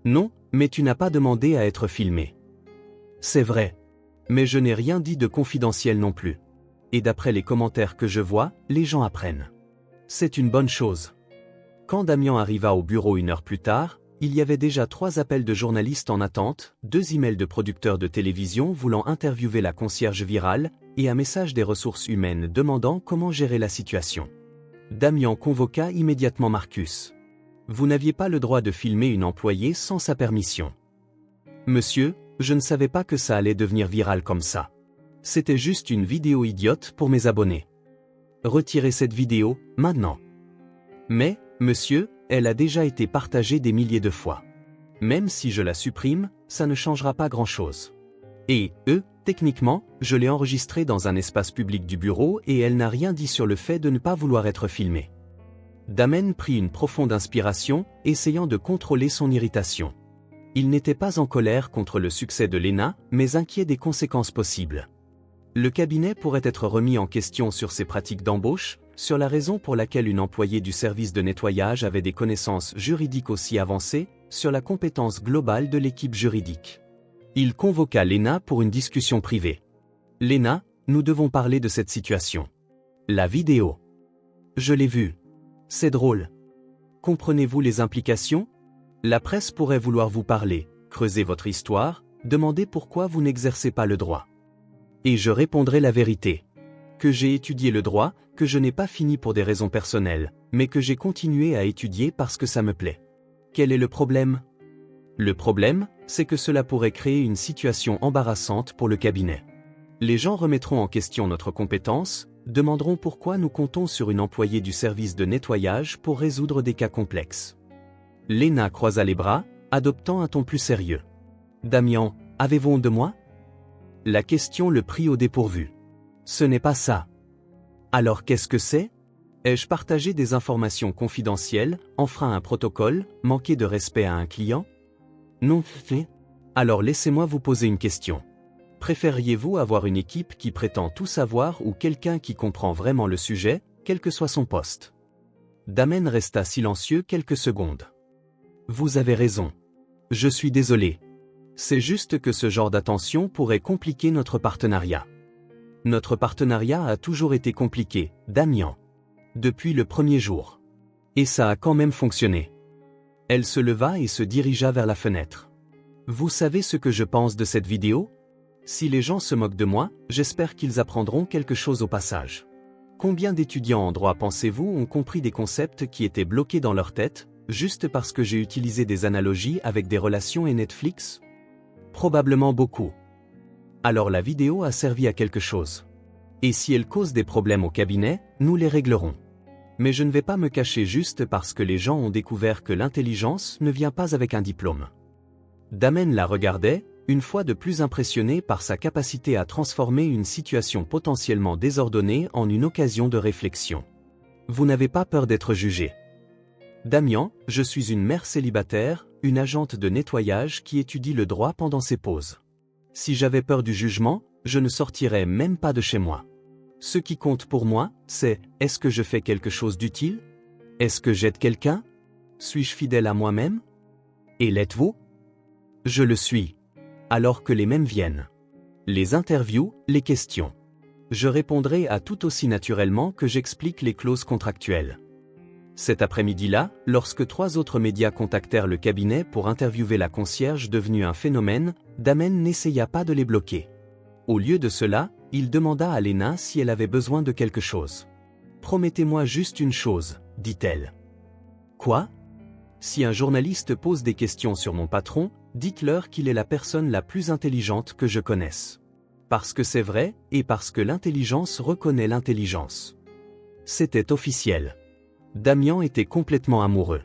Non, mais tu n'as pas demandé à être filmé. C'est vrai. Mais je n'ai rien dit de confidentiel non plus. Et d'après les commentaires que je vois, les gens apprennent. C'est une bonne chose. » Quand Damien arriva au bureau 1 heure plus tard, il y avait déjà 3 appels de journalistes en attente, 2 emails de producteurs de télévision voulant interviewer la concierge virale, et un message des ressources humaines demandant comment gérer la situation. Damien convoqua immédiatement Marcus. « Vous n'aviez pas le droit de filmer une employée sans sa permission. »« Monsieur, je ne savais pas que ça allait devenir viral comme ça. C'était juste une vidéo idiote pour mes abonnés. Retirez cette vidéo, maintenant. » « Mais, monsieur, elle a déjà été partagée des milliers de fois. Même si je la supprime, ça ne changera pas grand-chose. Et, techniquement, je l'ai enregistrée dans un espace public du bureau et elle n'a rien dit sur le fait de ne pas vouloir être filmée. » Damien prit une profonde inspiration, essayant de contrôler son irritation. Il n'était pas en colère contre le succès de Lena, mais inquiet des conséquences possibles. Le cabinet pourrait être remis en question sur ses pratiques d'embauche, sur la raison pour laquelle une employée du service de nettoyage avait des connaissances juridiques aussi avancées, sur la compétence globale de l'équipe juridique. Il convoqua Lena pour une discussion privée. « Lena, nous devons parler de cette situation. La vidéo. Je l'ai vue. C'est drôle. Comprenez-vous les implications? La presse pourrait vouloir vous parler, creuser votre histoire, demander pourquoi vous n'exercez pas le droit. Et je répondrai la vérité. Que j'ai étudié le droit, que je n'ai pas fini pour des raisons personnelles, mais que j'ai continué à étudier parce que ça me plaît. Quel est le problème? Le problème, c'est que cela pourrait créer une situation embarrassante pour le cabinet. Les gens remettront en question notre compétence, demanderont pourquoi nous comptons sur une employée du service de nettoyage pour résoudre des cas complexes. » Lena croisa les bras, adoptant un ton plus sérieux. « Damien, avez-vous honte de moi? » La question le prit au dépourvu. « Ce n'est pas ça. » Alors qu'est-ce que c'est? Ai-je partagé des informations confidentielles, enfreint un protocole, manqué de respect à un client? Non, fait. Alors laissez-moi vous poser une question. Préfériez-vous avoir une équipe qui prétend tout savoir ou quelqu'un qui comprend vraiment le sujet, quel que soit son poste? Damien resta silencieux quelques secondes. Vous avez raison. Je suis désolé. C'est juste que ce genre d'attention pourrait compliquer notre partenariat. Notre partenariat a toujours été compliqué, Damien. Depuis le premier jour. Et ça a quand même fonctionné. Elle se leva et se dirigea vers la fenêtre. Vous savez ce que je pense de cette vidéo? Si les gens se moquent de moi, j'espère qu'ils apprendront quelque chose au passage. Combien d'étudiants en droit pensez-vous ont compris des concepts qui étaient bloqués dans leur tête, juste parce que j'ai utilisé des analogies avec des relations et Netflix? Probablement beaucoup. Alors la vidéo a servi à quelque chose. Et si elle cause des problèmes au cabinet, nous les réglerons. Mais je ne vais pas me cacher juste parce que les gens ont découvert que l'intelligence ne vient pas avec un diplôme. Damien la regardait, une fois de plus impressionné par sa capacité à transformer une situation potentiellement désordonnée en une occasion de réflexion. Vous n'avez pas peur d'être jugé. Damien, je suis une mère célibataire, une agente de nettoyage qui étudie le droit pendant ses pauses. Si j'avais peur du jugement, je ne sortirais même pas de chez moi. Ce qui compte pour moi, c'est, est-ce que je fais quelque chose d'utile? Est-ce que j'aide quelqu'un? Suis-je fidèle à moi-même? Et l'êtes-vous? Je le suis. Alors que les mêmes viennent. Les interviews, les questions. Je répondrai à tout aussi naturellement que j'explique les clauses contractuelles. Cet après-midi-là, lorsque 3 autres médias contactèrent le cabinet pour interviewer la concierge devenue un phénomène, Damien n'essaya pas de les bloquer. Au lieu de cela, il demanda à Lena si elle avait besoin de quelque chose. « Promettez-moi juste une chose, dit-elle. »« Quoi ? Si un journaliste pose des questions sur mon patron, dites-leur qu'il est la personne la plus intelligente que je connaisse. Parce que c'est vrai, et parce que l'intelligence reconnaît l'intelligence. C'était officiel. Damian était complètement amoureux.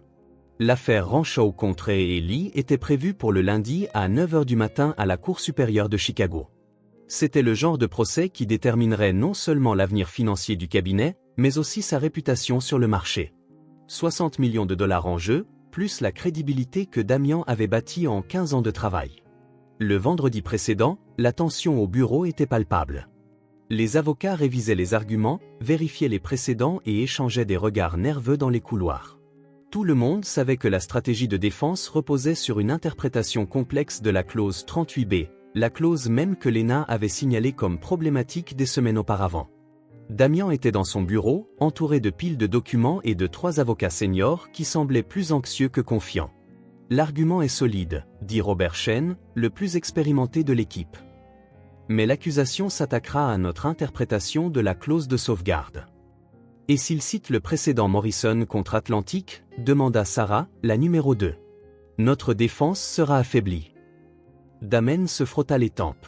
L'affaire Rancho contre Lee était prévue pour le lundi à 9 h du matin à la Cour supérieure de Chicago. C'était le genre de procès qui déterminerait non seulement l'avenir financier du cabinet, mais aussi sa réputation sur le marché. 60 millions de dollars en jeu, plus la crédibilité que Damian avait bâtie en 15 ans de travail. Le vendredi précédent, la tension au bureau était palpable. Les avocats révisaient les arguments, vérifiaient les précédents et échangeaient des regards nerveux dans les couloirs. Tout le monde savait que la stratégie de défense reposait sur une interprétation complexe de la clause 38B, la clause même que Lena avait signalée comme problématique des semaines auparavant. Damian était dans son bureau, entouré de piles de documents et de 3 avocats seniors qui semblaient plus anxieux que confiants. « L'argument est solide », dit Robert Shen, le plus expérimenté de l'équipe. Mais l'accusation s'attaquera à notre interprétation de la clause de sauvegarde. « Et s'il cite le précédent Morrison contre Atlantic ?» demanda Sarah, la numéro 2. « Notre défense sera affaiblie. » Damen se frotta les tempes.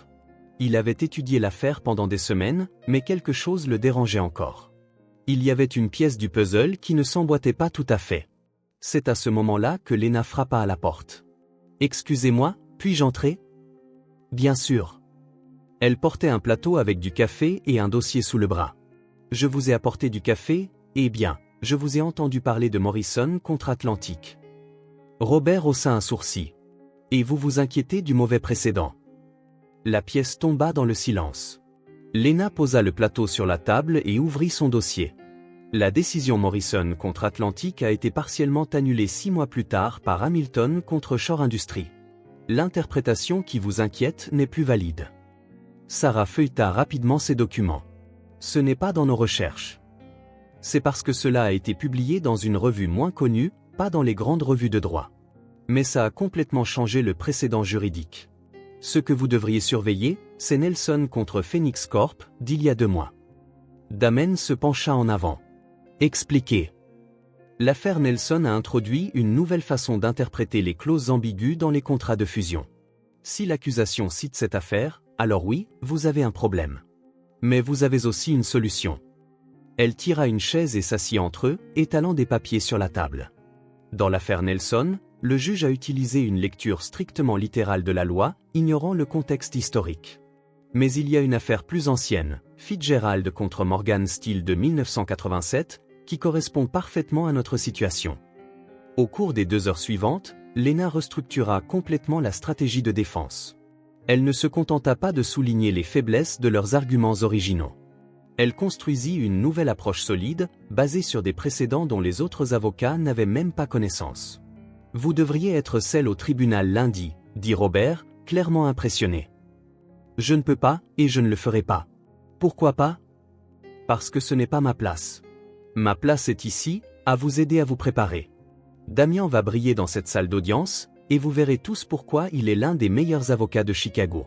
Il avait étudié l'affaire pendant des semaines, mais quelque chose le dérangeait encore. Il y avait une pièce du puzzle qui ne s'emboîtait pas tout à fait. C'est à ce moment-là que Lena frappa à la porte. « Excusez-moi, puis-je entrer ?» « Bien sûr. » Elle portait un plateau avec du café et un dossier sous le bras. « Je vous ai apporté du café, eh bien, je vous ai entendu parler de Morrison contre Atlantic. » Robert haussa un sourcil. « Et vous vous inquiétez du mauvais précédent. » La pièce tomba dans le silence. Lena posa le plateau sur la table et ouvrit son dossier. La décision Morrison contre Atlantic a été partiellement annulée 6 mois plus tard par Hamilton contre Shore Industries. L'interprétation qui vous inquiète n'est plus valide. Sarah feuilleta rapidement ses documents. Ce n'est pas dans nos recherches. C'est parce que cela a été publié dans une revue moins connue, pas dans les grandes revues de droit. Mais ça a complètement changé le précédent juridique. Ce que vous devriez surveiller, c'est Nelson contre Phoenix Corp, d'il y a 2 mois. Damen se pencha en avant. Expliquez. L'affaire Nelson a introduit une nouvelle façon d'interpréter les clauses ambiguës dans les contrats de fusion. Si l'accusation cite cette affaire, alors oui, vous avez un problème. Mais vous avez aussi une solution. Elle tira une chaise et s'assit entre eux, étalant des papiers sur la table. Dans l'affaire Nelson, le juge a utilisé une lecture strictement littérale de la loi, ignorant le contexte historique. Mais il y a une affaire plus ancienne, Fitzgerald contre Morgan Steel de 1987, qui correspond parfaitement à notre situation. Au cours des 2 heures suivantes, Lena restructura complètement la stratégie de défense. Elle ne se contenta pas de souligner les faiblesses de leurs arguments originaux. Elle construisit une nouvelle approche solide, basée sur des précédents dont les autres avocats n'avaient même pas connaissance. « Vous devriez être celle au tribunal lundi, » dit Robert, clairement impressionné. « Je ne peux pas, et je ne le ferai pas. » « Pourquoi pas ? » « Parce que ce n'est pas ma place. Ma place est ici, à vous aider à vous préparer. Damian va briller dans cette salle d'audience, et vous verrez tous pourquoi il est l'un des meilleurs avocats de Chicago. »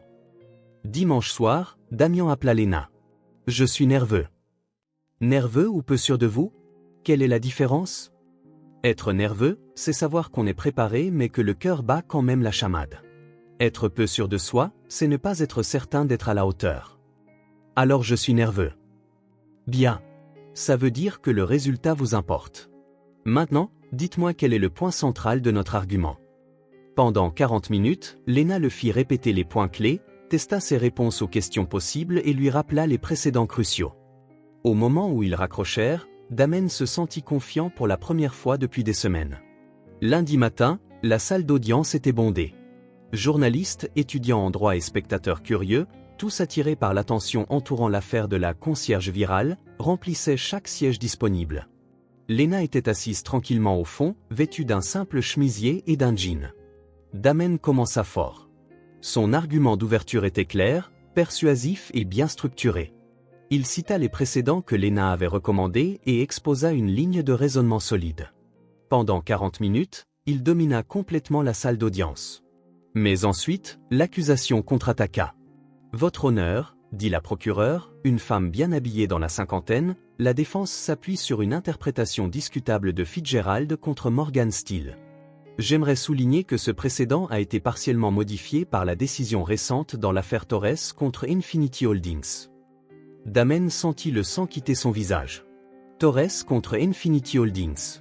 Dimanche soir, Damian appela Lena. « Je suis nerveux. » « Nerveux ou peu sûr de vous ? Quelle est la différence ? Être nerveux, c'est savoir qu'on est préparé mais que le cœur bat quand même la chamade. Être peu sûr de soi, c'est ne pas être certain d'être à la hauteur. Alors je suis nerveux. Bien. Ça veut dire que le résultat vous importe. Maintenant, dites-moi quel est le point central de notre argument. Pendant 40 minutes, Lena le fit répéter les points clés, testa ses réponses aux questions possibles et lui rappela les précédents cruciaux. Au moment où ils raccrochèrent, Damen se sentit confiant pour la première fois depuis des semaines. Lundi matin, la salle d'audience était bondée. Journalistes, étudiants en droit et spectateurs curieux, tous attirés par l'attention entourant l'affaire de la concierge virale, remplissaient chaque siège disponible. Lena était assise tranquillement au fond, vêtue d'un simple chemisier et d'un jean. Damen commença fort. Son argument d'ouverture était clair, persuasif et bien structuré. Il cita les précédents que Lena avait recommandés et exposa une ligne de raisonnement solide. Pendant 40 minutes, il domina complètement la salle d'audience. Mais ensuite, l'accusation contre-attaqua. « Votre honneur, » dit la procureure, une femme bien habillée dans la cinquantaine, la défense s'appuie sur une interprétation discutable de Fitzgerald contre Morgan Steel. J'aimerais souligner que ce précédent a été partiellement modifié par la décision récente dans l'affaire Torres contre Infinity Holdings. Damen sentit le sang quitter son visage. Torres contre Infinity Holdings.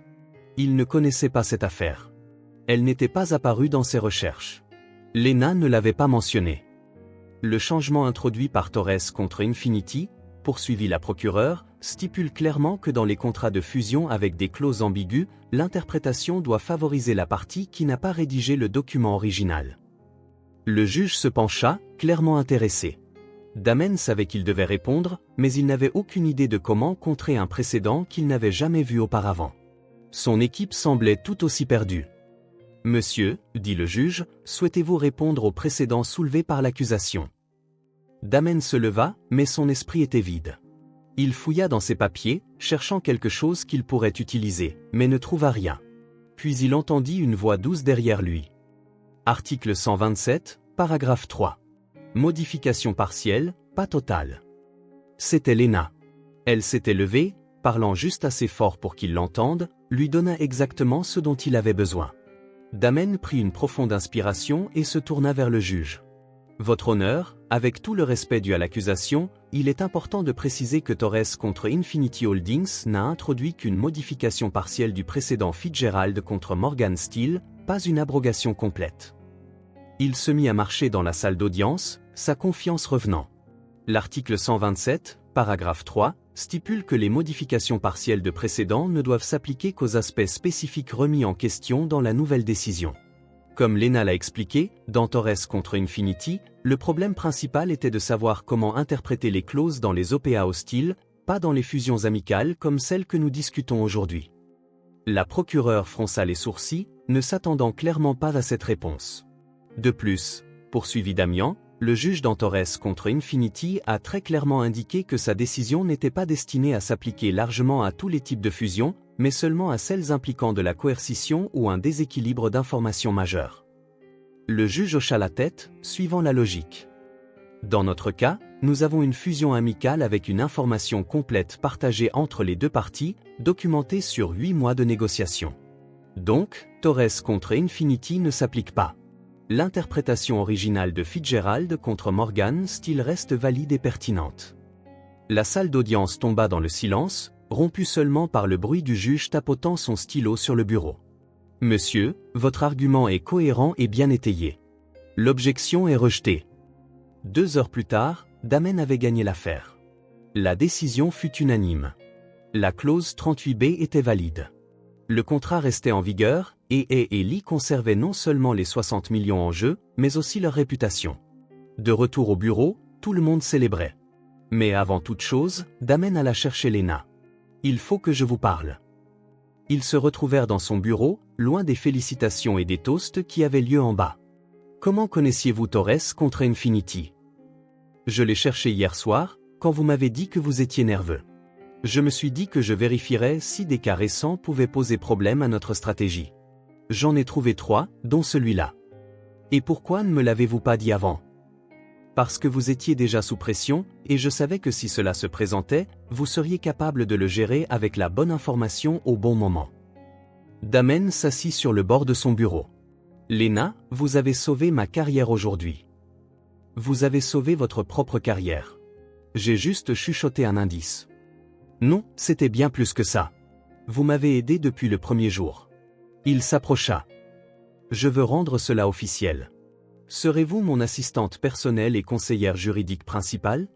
Il ne connaissait pas cette affaire. Elle n'était pas apparue dans ses recherches. Lena ne l'avait pas mentionnée. Le changement introduit par Torres contre Infinity, poursuivit la procureure, stipule clairement que dans les contrats de fusion avec des clauses ambiguës, l'interprétation doit favoriser la partie qui n'a pas rédigé le document original. Le juge se pencha, clairement intéressé. Damen savait qu'il devait répondre, mais il n'avait aucune idée de comment contrer un précédent qu'il n'avait jamais vu auparavant. Son équipe semblait tout aussi perdue. « Monsieur, dit le juge, souhaitez-vous répondre au précédent soulevé par l'accusation ?» Damen se leva, mais son esprit était vide. Il fouilla dans ses papiers, cherchant quelque chose qu'il pourrait utiliser, mais ne trouva rien. Puis il entendit une voix douce derrière lui. Article 127, paragraphe 3. Modification partielle, pas totale. C'était Lena. Elle s'était levée, parlant juste assez fort pour qu'il l'entende, lui donna exactement ce dont il avait besoin. Damen prit une profonde inspiration et se tourna vers le juge. Votre honneur, avec tout le respect dû à l'accusation, il est important de préciser que Torres contre Infinity Holdings n'a introduit qu'une modification partielle du précédent Fitzgerald contre Morgan Stanley, pas une abrogation complète. Il se mit à marcher dans la salle d'audience, sa confiance revenant. L'article 127, paragraphe 3, stipule que les modifications partielles de précédents ne doivent s'appliquer qu'aux aspects spécifiques remis en question dans la nouvelle décision. Comme Lena l'a expliqué, dans Torres contre Infinity, le problème principal était de savoir comment interpréter les clauses dans les OPA hostiles, pas dans les fusions amicales comme celles que nous discutons aujourd'hui. La procureure fronça les sourcils, ne s'attendant clairement pas à cette réponse. De plus, poursuivit Damian, le juge dans Torres contre Infinity a très clairement indiqué que sa décision n'était pas destinée à s'appliquer largement à tous les types de fusions, mais seulement à celles impliquant de la coercition ou un déséquilibre d'information majeur. Le juge hocha la tête, suivant la logique. Dans notre cas, nous avons une fusion amicale avec une information complète partagée entre les deux parties, documentée sur 8 mois de négociations. Donc, Torres contre Infinity ne s'applique pas. L'interprétation originale de Fitzgerald contre Morgan Stanley reste valide et pertinente. La salle d'audience tomba dans le silence, rompu seulement par le bruit du juge tapotant son stylo sur le bureau. « Monsieur, votre argument est cohérent et bien étayé. L'objection est rejetée. » 2 heures plus tard, Damen avait gagné l'affaire. La décision fut unanime. La clause 38B était valide. Le contrat restait en vigueur, et Lee conservait non seulement les 60 millions en jeu, mais aussi leur réputation. De retour au bureau, tout le monde célébrait. Mais avant toute chose, Damen alla chercher Lena. « Il faut que je vous parle. » Ils se retrouvèrent dans son bureau, loin des félicitations et des toasts qui avaient lieu en bas. « Comment connaissiez-vous Torres contre Infinity ? » « Je l'ai cherché hier soir, quand vous m'avez dit que vous étiez nerveux. Je me suis dit que je vérifierais si des cas récents pouvaient poser problème à notre stratégie. J'en ai trouvé 3, dont celui-là. Et pourquoi ne me l'avez-vous pas dit avant ? Parce que vous étiez déjà sous pression, et je savais que si cela se présentait, vous seriez capable de le gérer avec la bonne information au bon moment. Damen s'assit sur le bord de son bureau. Lena, vous avez sauvé ma carrière aujourd'hui. Vous avez sauvé votre propre carrière. J'ai juste chuchoté un indice. Non, c'était bien plus que ça. Vous m'avez aidé depuis le premier jour. Il s'approcha. Je veux rendre cela officiel. Serez-vous mon assistante personnelle et conseillère juridique principale ?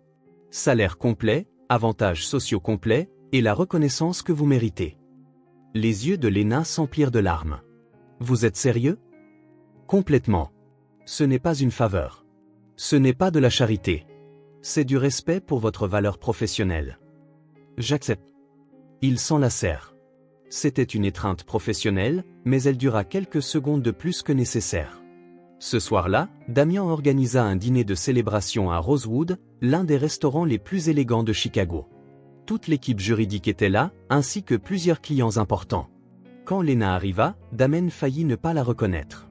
Salaire complet, avantages sociaux complets, et la reconnaissance que vous méritez. Les yeux de Lena s'emplirent de larmes. Vous êtes sérieux ? Complètement. Ce n'est pas une faveur. Ce n'est pas de la charité. C'est du respect pour votre valeur professionnelle. J'accepte. Ils s'enlacèrent. C'était une étreinte professionnelle, mais elle dura quelques secondes de plus que nécessaire. Ce soir-là, Damian organisa un dîner de célébration à Rosewood, l'un des restaurants les plus élégants de Chicago. Toute l'équipe juridique était là, ainsi que plusieurs clients importants. Quand Lena arriva, Damen faillit ne pas la reconnaître.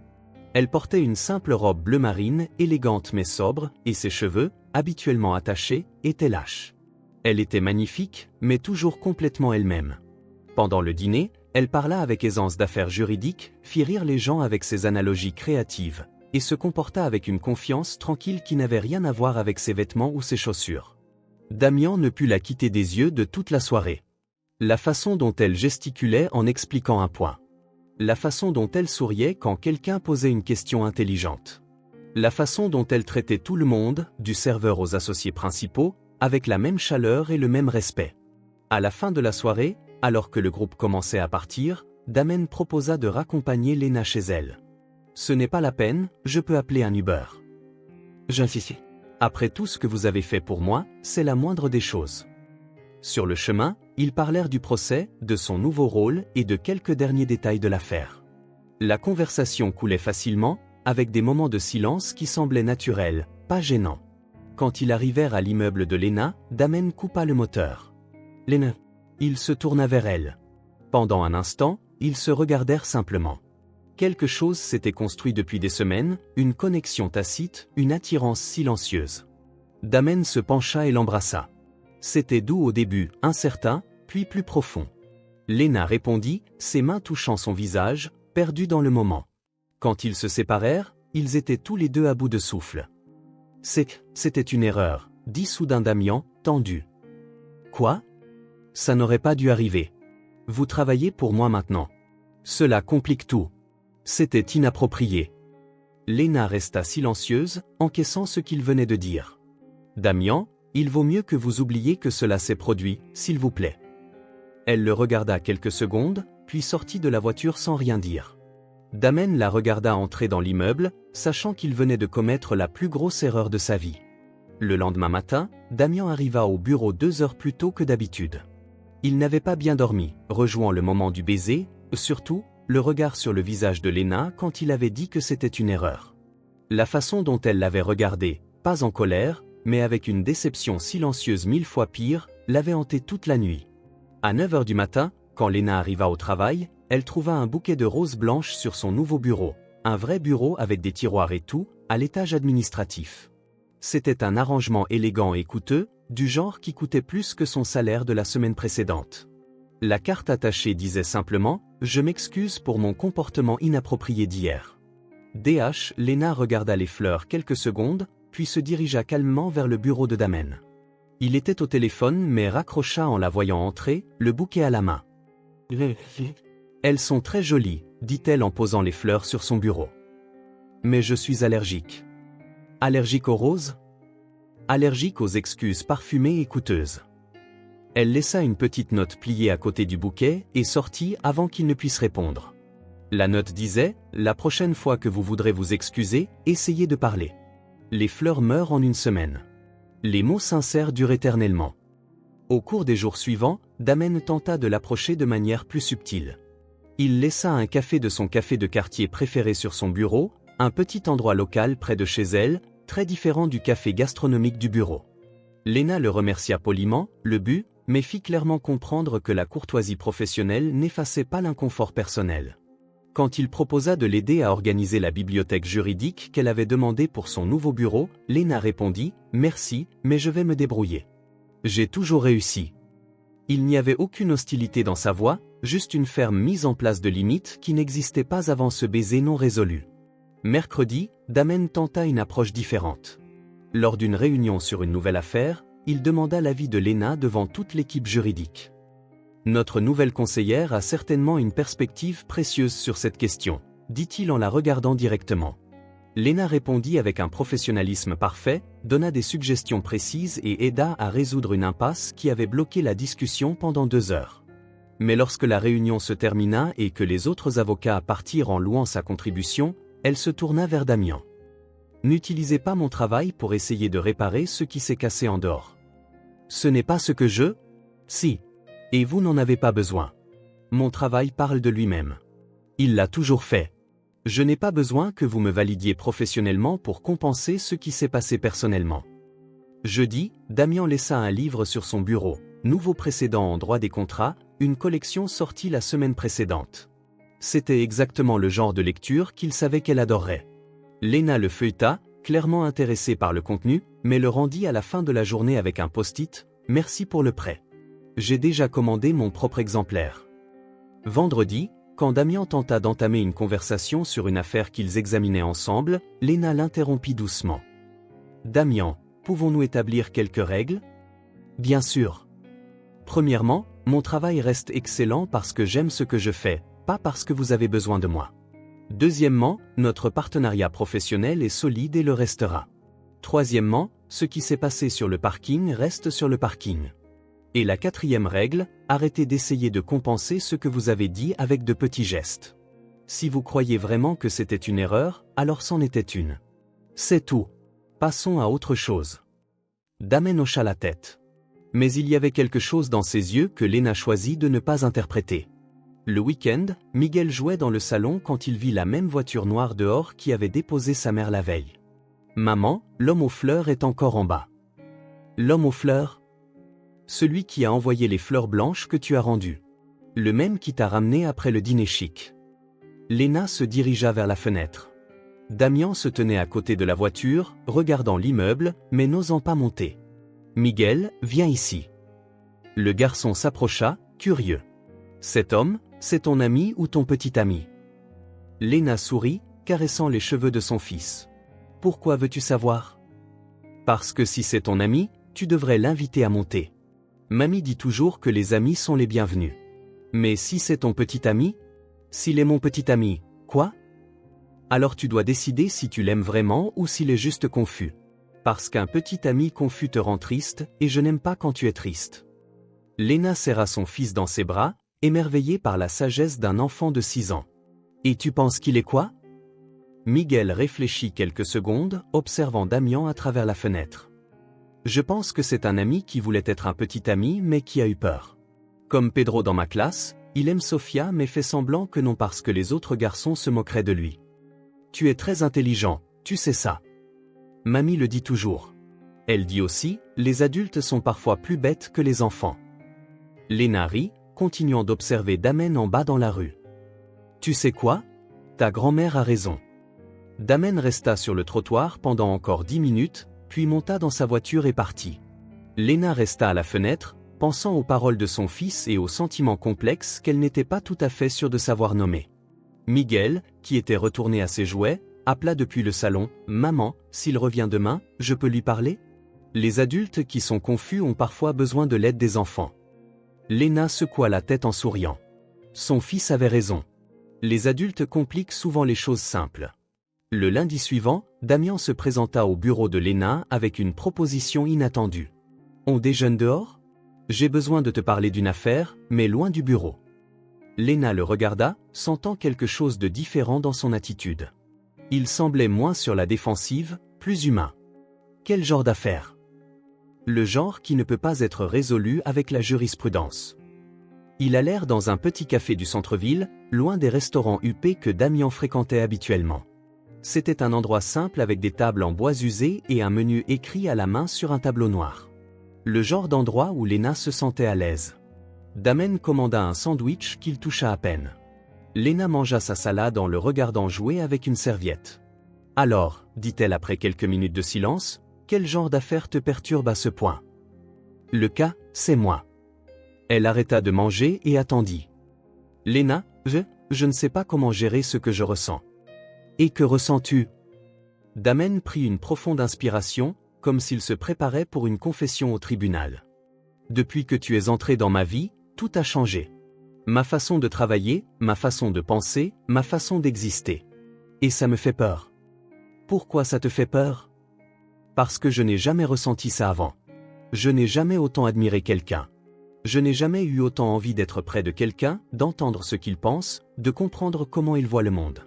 Elle portait une simple robe bleu marine, élégante mais sobre, et ses cheveux, habituellement attachés, étaient lâches. Elle était magnifique, mais toujours complètement elle-même. Pendant le dîner, Elle parla avec aisance d'affaires juridiques, fit rire les gens avec ses analogies créatives, et se comporta avec une confiance tranquille qui n'avait rien à voir avec ses vêtements ou ses chaussures. Damian ne put la quitter des yeux de toute la soirée. La façon dont elle gesticulait en expliquant un point. La façon dont elle souriait quand quelqu'un posait une question intelligente. La façon dont elle traitait tout le monde, du serveur aux associés principaux, avec la même chaleur et le même respect. À la fin de la soirée, alors que le groupe commençait à partir, Damen proposa de raccompagner Lena chez elle. « Ce n'est pas la peine, je peux appeler un Uber. » J'insistais. « Après tout ce que vous avez fait pour moi, c'est la moindre des choses. » Sur le chemin, ils parlèrent du procès, de son nouveau rôle et de quelques derniers détails de l'affaire. La conversation coulait facilement, avec des moments de silence qui semblaient naturels, pas gênants. Quand ils arrivèrent à l'immeuble de Lena, Damen coupa le moteur. « Lena !» Il se tourna vers elle. Pendant un instant, ils se regardèrent simplement. Quelque chose s'était construit depuis des semaines, une connexion tacite, une attirance silencieuse. Damen se pencha et l'embrassa. C'était doux au début, incertain, puis plus profond. Lena répondit, ses mains touchant son visage, perdue dans le moment. Quand ils se séparèrent, ils étaient tous les deux à bout de souffle. « C'était une erreur », dit soudain Damian, tendu. « Quoi ? Ça n'aurait pas dû arriver. Vous travaillez pour moi maintenant. Cela complique tout. C'était inapproprié. » Lena resta silencieuse, encaissant ce qu'il venait de dire. « Damian, il vaut mieux que vous oubliez que cela s'est produit, s'il vous plaît. » Elle le regarda quelques secondes, puis sortit de la voiture sans rien dire. Damen la regarda entrer dans l'immeuble, sachant qu'il venait de commettre la plus grosse erreur de sa vie. Le lendemain matin, Damian arriva au bureau 2 heures plus tôt que d'habitude. Il n'avait pas bien dormi, rejouant le moment du baiser, surtout, le regard sur le visage de Lena quand il avait dit que c'était une erreur. La façon dont elle l'avait regardé, pas en colère, mais avec une déception silencieuse 1000 fois pire, l'avait hanté toute la nuit. À 9 heures du matin, quand Lena arriva au travail, elle trouva un bouquet de roses blanches sur son nouveau bureau, un vrai bureau avec des tiroirs et tout, à l'étage administratif. C'était un arrangement élégant et coûteux, du genre qui coûtait plus que son salaire de la semaine précédente. La carte attachée disait simplement « Je m'excuse pour mon comportement inapproprié d'hier. » Lena regarda les fleurs quelques secondes, puis se dirigea calmement vers le bureau de Damen. Il était au téléphone mais raccrocha en la voyant entrer, le bouquet à la main. « Elles sont très jolies, dit-elle en posant les fleurs sur son bureau. Mais je suis allergique. » « Allergique aux roses ? » Allergique aux excuses parfumées et coûteuses. Elle laissa une petite note pliée à côté du bouquet et sortit avant qu'il ne puisse répondre. La note disait « La prochaine fois que vous voudrez vous excuser, essayez de parler. Les fleurs meurent en une semaine. » Les mots sincères durent éternellement. Au cours des jours suivants, Damen tenta de l'approcher de manière plus subtile. Il laissa un café de son café de quartier préféré sur son bureau, un petit endroit local près de chez elle, très différent du café gastronomique du bureau. Lena le remercia poliment, le but, mais fit clairement comprendre que la courtoisie professionnelle n'effaçait pas l'inconfort personnel. Quand il proposa de l'aider à organiser la bibliothèque juridique qu'elle avait demandée pour son nouveau bureau, Lena répondit « Merci, mais je vais me débrouiller. J'ai toujours réussi. » Il n'y avait aucune hostilité dans sa voix, juste une ferme mise en place de limites qui n'existait pas avant ce baiser non résolu. Mercredi, Damen tenta une approche différente. Lors d'une réunion sur une nouvelle affaire, il demanda l'avis de Lena devant toute l'équipe juridique. « Notre nouvelle conseillère a certainement une perspective précieuse sur cette question, » dit-il en la regardant directement. Lena répondit avec un professionnalisme parfait, donna des suggestions précises et aida à résoudre une impasse qui avait bloqué la discussion pendant 2 heures. Mais lorsque la réunion se termina et que les autres avocats partirent en louant sa contribution, elle se tourna vers Damian. « N'utilisez pas mon travail pour essayer de réparer ce qui s'est cassé en dehors. Ce n'est pas ce que je... Si. Et vous n'en avez pas besoin. Mon travail parle de lui-même. Il l'a toujours fait. Je n'ai pas besoin que vous me validiez professionnellement pour compenser ce qui s'est passé personnellement. » Jeudi, Damian laissa un livre sur son bureau, nouveau précédent en droit des contrats, une collection sortie la semaine précédente. C'était exactement le genre de lecture qu'il savait qu'elle adorerait. Lena le feuilleta, clairement intéressée par le contenu, mais le rendit à la fin de la journée avec un post-it « Merci pour le prêt. J'ai déjà commandé mon propre exemplaire. » Vendredi, quand Damien tenta d'entamer une conversation sur une affaire qu'ils examinaient ensemble, Léna l'interrompit doucement. Damien, pouvons-nous établir quelques règles? Bien sûr. Premièrement, mon travail reste excellent parce que j'aime ce que je fais, pas parce que vous avez besoin de moi. Deuxièmement, notre partenariat professionnel est solide et le restera. Troisièmement, ce qui s'est passé sur le parking reste sur le parking. Et la quatrième règle, arrêtez d'essayer de compenser ce que vous avez dit avec de petits gestes. Si vous croyez vraiment que c'était une erreur, alors c'en était une. C'est tout. Passons à autre chose. Damien hocha la tête. Mais il y avait quelque chose dans ses yeux que Léna choisit de ne pas interpréter. Le week-end, Miguel jouait dans le salon quand il vit la même voiture noire dehors qui avait déposé sa mère la veille. Maman, l'homme aux fleurs est encore en bas. L'homme aux fleurs? Celui qui a envoyé les fleurs blanches que tu as rendues. Le même qui t'a ramené après le dîner chic. Léna se dirigea vers la fenêtre. Damien se tenait à côté de la voiture, regardant l'immeuble, mais n'osant pas monter. Miguel, viens ici. Le garçon s'approcha, curieux. Cet homme, c'est ton ami ou ton petit ami? Léna sourit, caressant les cheveux de son fils. Pourquoi veux-tu savoir? Parce que si c'est ton ami, tu devrais l'inviter à monter. Mamie dit toujours que les amis sont les bienvenus. Mais si c'est ton petit ami? S'il est mon petit ami, quoi? Alors tu dois décider si tu l'aimes vraiment ou s'il est juste confus. Parce qu'un petit ami confus te rend triste, et je n'aime pas quand tu es triste. Léna serra son fils dans ses bras, émerveillée par la sagesse d'un enfant de 6 ans. Et tu penses qu'il est quoi? Miguel réfléchit quelques secondes, observant Damien à travers la fenêtre. Je pense que c'est un ami qui voulait être un petit ami mais qui a eu peur. Comme Pedro dans ma classe, il aime Sofia mais fait semblant que non parce que les autres garçons se moqueraient de lui. Tu es très intelligent, tu sais ça. Mamie le dit toujours. Elle dit aussi, les adultes sont parfois plus bêtes que les enfants. Léna rit, continuant d'observer Damien en bas dans la rue. Tu sais quoi? Ta grand-mère a raison. Damien resta sur le trottoir pendant encore 10 minutes, puis monta dans sa voiture et partit. Léna resta à la fenêtre, pensant aux paroles de son fils et aux sentiments complexes qu'elle n'était pas tout à fait sûre de savoir nommer. Miguel, qui était retourné à ses jouets, appela depuis le salon, « Maman, s'il revient demain, je peux lui parler ?» Les adultes qui sont confus ont parfois besoin de l'aide des enfants. Léna secoua la tête en souriant. Son fils avait raison. Les adultes compliquent souvent les choses simples. Le lundi suivant, Damien se présenta au bureau de Léna avec une proposition inattendue. « On déjeune dehors? J'ai besoin de te parler d'une affaire, mais loin du bureau. » Léna le regarda, sentant quelque chose de différent dans son attitude. Il semblait moins sur la défensive, plus humain. Quel genre d'affaire? Le genre qui ne peut pas être résolu avec la jurisprudence. Ils allèrent dans un petit café du centre-ville, loin des restaurants huppés que Damien fréquentait habituellement. C'était un endroit simple avec des tables en bois usé et un menu écrit à la main sur un tableau noir. Le genre d'endroit où Léna se sentait à l'aise. Damien commanda un sandwich qu'il toucha à peine. Léna mangea sa salade en le regardant jouer avec une serviette. « Alors, dit-elle après quelques minutes de silence, quel genre d'affaire te perturbe à ce point? » « Le cas, c'est moi. » Elle arrêta de manger et attendit. « Léna, je ne sais pas comment gérer ce que je ressens. » « Et que ressens-tu? » Damien prit une profonde inspiration, comme s'il se préparait pour une confession au tribunal. « Depuis que tu es entré dans ma vie, tout a changé. Ma façon de travailler, ma façon de penser, ma façon d'exister. Et ça me fait peur. » « Pourquoi ça te fait peur? » « Parce que je n'ai jamais ressenti ça avant. Je n'ai jamais autant admiré quelqu'un. Je n'ai jamais eu autant envie d'être près de quelqu'un, d'entendre ce qu'il pense, de comprendre comment il voit le monde. »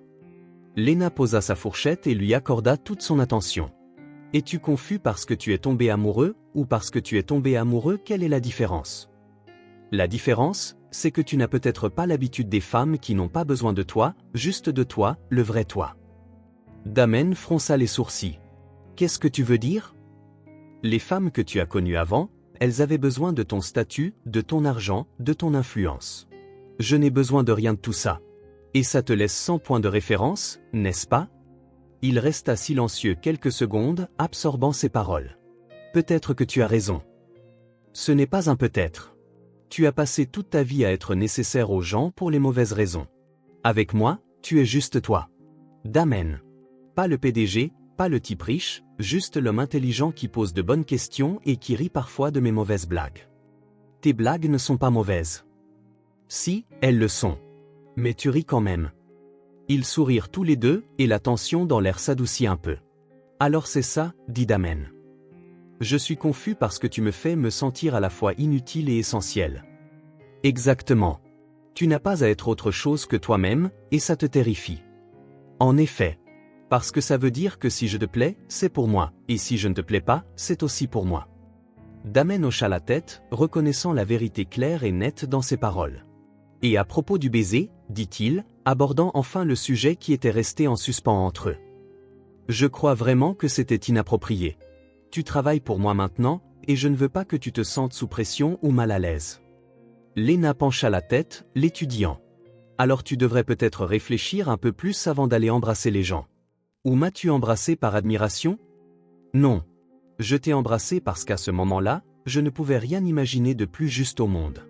Léna posa sa fourchette et lui accorda toute son attention. « Es-tu confus parce que tu es tombé amoureux, ou parce que tu es tombé amoureux? Quelle est la différence? » La différence, c'est que tu n'as peut-être pas l'habitude des femmes qui n'ont pas besoin de toi, juste de toi, le vrai toi. Damien fronça les sourcils. « Qu'est-ce que tu veux dire? » Les femmes que tu as connues avant, elles avaient besoin de ton statut, de ton argent, de ton influence. Je n'ai besoin de rien de tout ça. Et ça te laisse sans point de référence, n'est-ce pas? Il resta silencieux quelques secondes, absorbant ses paroles. Peut-être que tu as raison. Ce n'est pas un peut-être. Tu as passé toute ta vie à être nécessaire aux gens pour les mauvaises raisons. Avec moi, tu es juste toi. Damen. Pas le PDG, pas le type riche, juste l'homme intelligent qui pose de bonnes questions et qui rit parfois de mes mauvaises blagues. Tes blagues ne sont pas mauvaises. Si, elles le sont. Mais tu ris quand même. Ils sourirent tous les deux et la tension dans l'air s'adoucit un peu. Alors c'est ça, dit Damen. Je suis confus parce que tu me fais me sentir à la fois inutile et essentiel. Exactement. Tu n'as pas à être autre chose que toi-même, et ça te terrifie. En effet. Parce que ça veut dire que si je te plais, c'est pour moi, et si je ne te plais pas, c'est aussi pour moi. Damen hocha la tête, reconnaissant la vérité claire et nette dans ses paroles. Et à propos du baiser, dit-il, abordant enfin le sujet qui était resté en suspens entre eux. Je crois vraiment que c'était inapproprié. Tu travailles pour moi maintenant, et je ne veux pas que tu te sentes sous pression ou mal à l'aise. Léna pencha la tête, l'étudiant. Alors tu devrais peut-être réfléchir un peu plus avant d'aller embrasser les gens. Ou m'as-tu embrassé par admiration? Non. Je t'ai embrassé parce qu'à ce moment-là, je ne pouvais rien imaginer de plus juste au monde.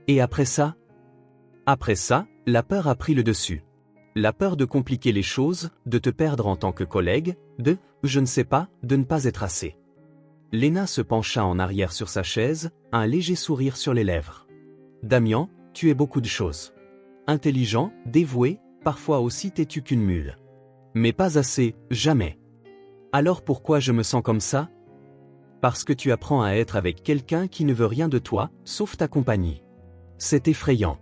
Et après ça? Après ça, la peur a pris le dessus. La peur de compliquer les choses, de te perdre en tant que collègue, je ne sais pas, de ne pas être assez. Léna se pencha en arrière sur sa chaise, un léger sourire sur les lèvres. Damian, tu es beaucoup de choses. Intelligent, dévoué, parfois aussi têtu qu'une mule. Mais pas assez, jamais. Alors pourquoi je me sens comme ça? Parce que tu apprends à être avec quelqu'un qui ne veut rien de toi, sauf ta compagnie. C'est effrayant.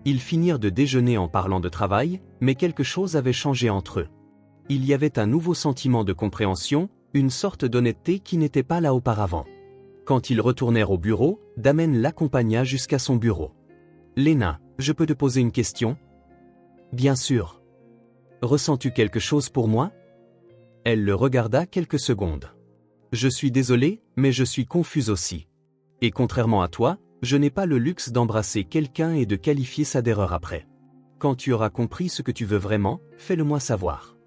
Ils finirent de déjeuner en parlant de travail, mais quelque chose avait changé entre eux. Il y avait un nouveau sentiment de compréhension, une sorte d'honnêteté qui n'était pas là auparavant. Quand ils retournèrent au bureau, Damen l'accompagna jusqu'à son bureau. Léna, je peux te poser une question? Bien sûr. Ressens-tu quelque chose pour moi? Elle le regarda quelques secondes. Je suis désolé, mais je suis confuse aussi. Et contrairement à toi, je n'ai pas le luxe d'embrasser quelqu'un et de qualifier ça d'erreur après. Quand tu auras compris ce que tu veux vraiment, fais-le-moi savoir.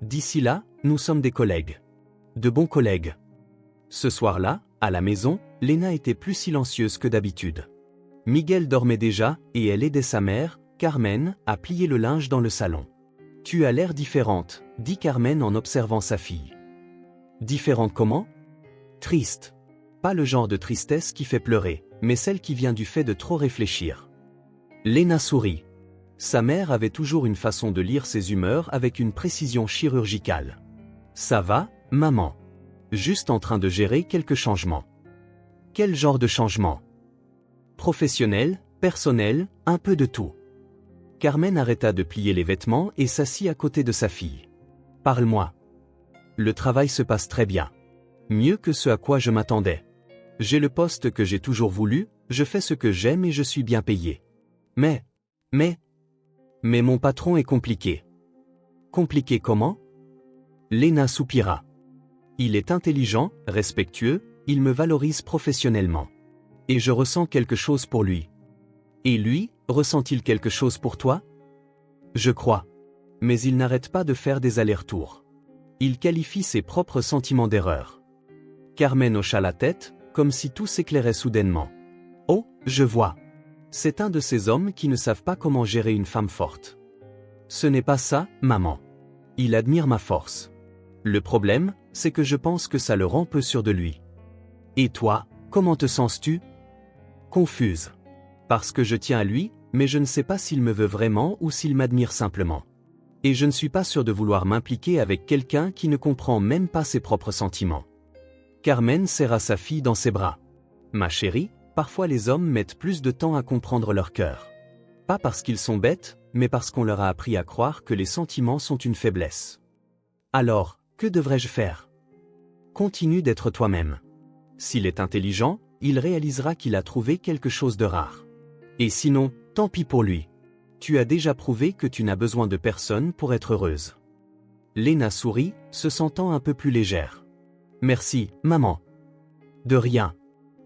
D'ici là, nous sommes des collègues. De bons collègues. Ce soir-là, à la maison, Léna était plus silencieuse que d'habitude. Miguel dormait déjà, et elle aidait sa mère, Carmen, à plier le linge dans le salon. Tu as l'air différente, dit Carmen en observant sa fille. Différente comment? Triste. Pas le genre de tristesse qui fait pleurer, mais celle qui vient du fait de trop réfléchir. Léna sourit. Sa mère avait toujours une façon de lire ses humeurs avec une précision chirurgicale. Ça va, maman? Juste en train de gérer quelques changements. Quel genre de changement? Professionnel, personnel, un peu de tout. Carmen arrêta de plier les vêtements et s'assit à côté de sa fille. Parle-moi. Le travail se passe très bien. Mieux que ce à quoi je m'attendais. J'ai le poste que j'ai toujours voulu, je fais ce que j'aime et je suis bien payé. Mais mon patron est compliqué. Compliqué comment? Léna soupira. Il est intelligent, respectueux, il me valorise professionnellement. Et je ressens quelque chose pour lui. Et lui, ressent-il quelque chose pour toi? Je crois. Mais il n'arrête pas de faire des allers-retours. Il qualifie ses propres sentiments d'erreur. Carmen hocha la tête, comme si tout s'éclairait soudainement. Oh, je vois. C'est un de ces hommes qui ne savent pas comment gérer une femme forte. Ce n'est pas ça, maman. Il admire ma force. Le problème, c'est que je pense que ça le rend peu sûr de lui. Et toi, comment te sens-tu? Confuse. Parce que je tiens à lui, mais je ne sais pas s'il me veut vraiment ou s'il m'admire simplement. Et je ne suis pas sûr de vouloir m'impliquer avec quelqu'un qui ne comprend même pas ses propres sentiments. Carmen serra sa fille dans ses bras. Ma chérie, parfois les hommes mettent plus de temps à comprendre leur cœur. Pas parce qu'ils sont bêtes, mais parce qu'on leur a appris à croire que les sentiments sont une faiblesse. Alors, que devrais-je faire? Continue d'être toi-même. S'il est intelligent, il réalisera qu'il a trouvé quelque chose de rare. Et sinon, tant pis pour lui. Tu as déjà prouvé que tu n'as besoin de personne pour être heureuse. Léna sourit, se sentant un peu plus légère. Merci, maman. De rien.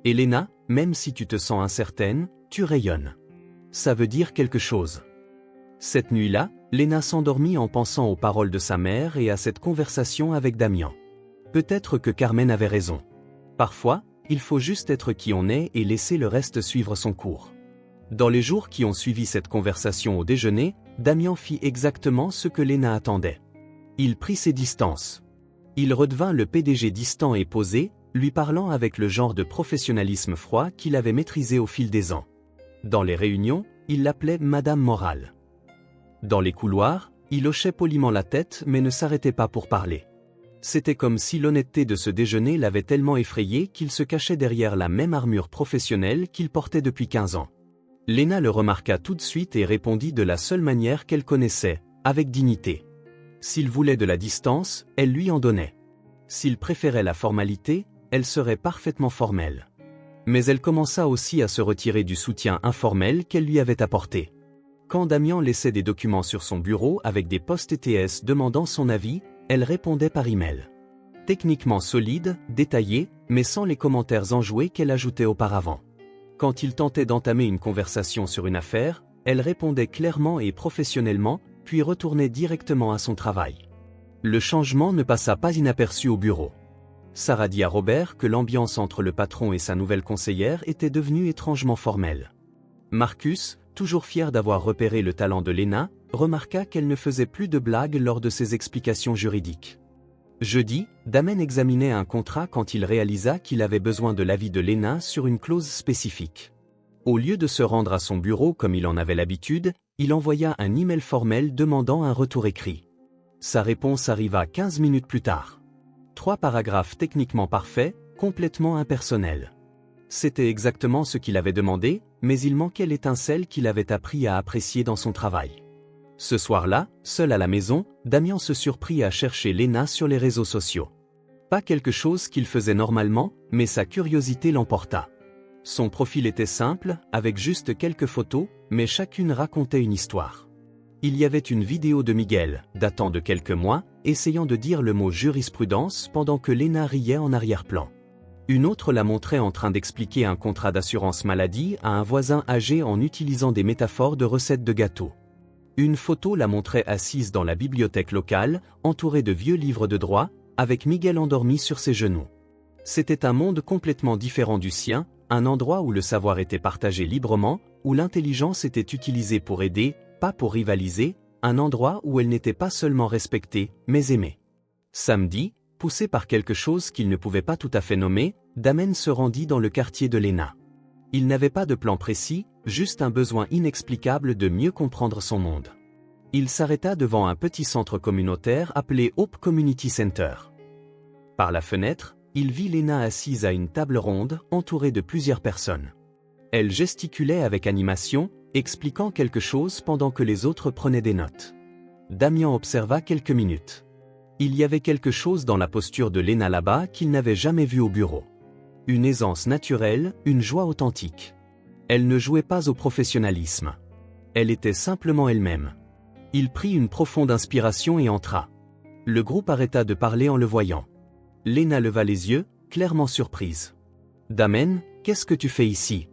Et Léna, même si tu te sens incertaine, tu rayonnes. Ça veut dire quelque chose. Cette nuit-là, Léna s'endormit en pensant aux paroles de sa mère et à cette conversation avec Damian. Peut-être que Carmen avait raison. Parfois, il faut juste être qui on est et laisser le reste suivre son cours. Dans les jours qui ont suivi cette conversation au déjeuner, Damian fit exactement ce que Lena attendait. Il prit ses distances. Il redevint le PDG distant et posé, lui parlant avec le genre de professionnalisme froid qu'il avait maîtrisé au fil des ans. Dans les réunions, il l'appelait Madame Morale. Dans les couloirs, il hochait poliment la tête mais ne s'arrêtait pas pour parler. C'était comme si l'honnêteté de ce déjeuner l'avait tellement effrayé qu'il se cachait derrière la même armure professionnelle qu'il portait depuis 15 ans. Lena le remarqua tout de suite et répondit de la seule manière qu'elle connaissait, avec dignité. S'il voulait de la distance, elle lui en donnait. S'il préférait la formalité, elle serait parfaitement formelle. Mais elle commença aussi à se retirer du soutien informel qu'elle lui avait apporté. Quand Damian laissait des documents sur son bureau avec des post-TS demandant son avis, elle répondait par email. Techniquement solide, détaillé, mais sans les commentaires enjoués qu'elle ajoutait auparavant. Quand il tentait d'entamer une conversation sur une affaire, elle répondait clairement et professionnellement, puis retournait directement à son travail. Le changement ne passa pas inaperçu au bureau. Sarah dit à Robert que l'ambiance entre le patron et sa nouvelle conseillère était devenue étrangement formelle. Marcus, toujours fier d'avoir repéré le talent de Lena, remarqua qu'elle ne faisait plus de blagues lors de ses explications juridiques. Jeudi, Damen examinait un contrat quand il réalisa qu'il avait besoin de l'avis de Lena sur une clause spécifique. Au lieu de se rendre à son bureau comme il en avait l'habitude, il envoya un email formel demandant un retour écrit. Sa réponse arriva 15 minutes plus tard. 3 paragraphes techniquement parfaits, complètement impersonnels. C'était exactement ce qu'il avait demandé, mais il manquait l'étincelle qu'il avait appris à apprécier dans son travail. Ce soir-là, seul à la maison, Damian se surprit à chercher Lena sur les réseaux sociaux. Pas quelque chose qu'il faisait normalement, mais sa curiosité l'emporta. Son profil était simple, avec juste quelques photos, mais chacune racontait une histoire. Il y avait une vidéo de Miguel, datant de quelques mois, essayant de dire le mot jurisprudence pendant que Lena riait en arrière-plan. Une autre la montrait en train d'expliquer un contrat d'assurance maladie à un voisin âgé en utilisant des métaphores de recettes de gâteaux. Une photo la montrait assise dans la bibliothèque locale, entourée de vieux livres de droit, avec Miguel endormi sur ses genoux. C'était un monde complètement différent du sien, un endroit où le savoir était partagé librement, où l'intelligence était utilisée pour aider, pas pour rivaliser, un endroit où elle n'était pas seulement respectée, mais aimée. Samedi, poussé par quelque chose qu'il ne pouvait pas tout à fait nommer, Damen se rendit dans le quartier de Lena. Il n'avait pas de plan précis, juste un besoin inexplicable de mieux comprendre son monde. Il s'arrêta devant un petit centre communautaire appelé Hope Community Center. Par la fenêtre, il vit Lena assise à une table ronde, entourée de plusieurs personnes. Elle gesticulait avec animation, expliquant quelque chose pendant que les autres prenaient des notes. Damian observa quelques minutes. Il y avait quelque chose dans la posture de Lena là-bas qu'il n'avait jamais vu au bureau. Une aisance naturelle, une joie authentique. Elle ne jouait pas au professionnalisme. Elle était simplement elle-même. Il prit une profonde inspiration et entra. Le groupe arrêta de parler en le voyant. Lena leva les yeux, clairement surprise. « Damen, qu'est-ce que tu fais ici ? »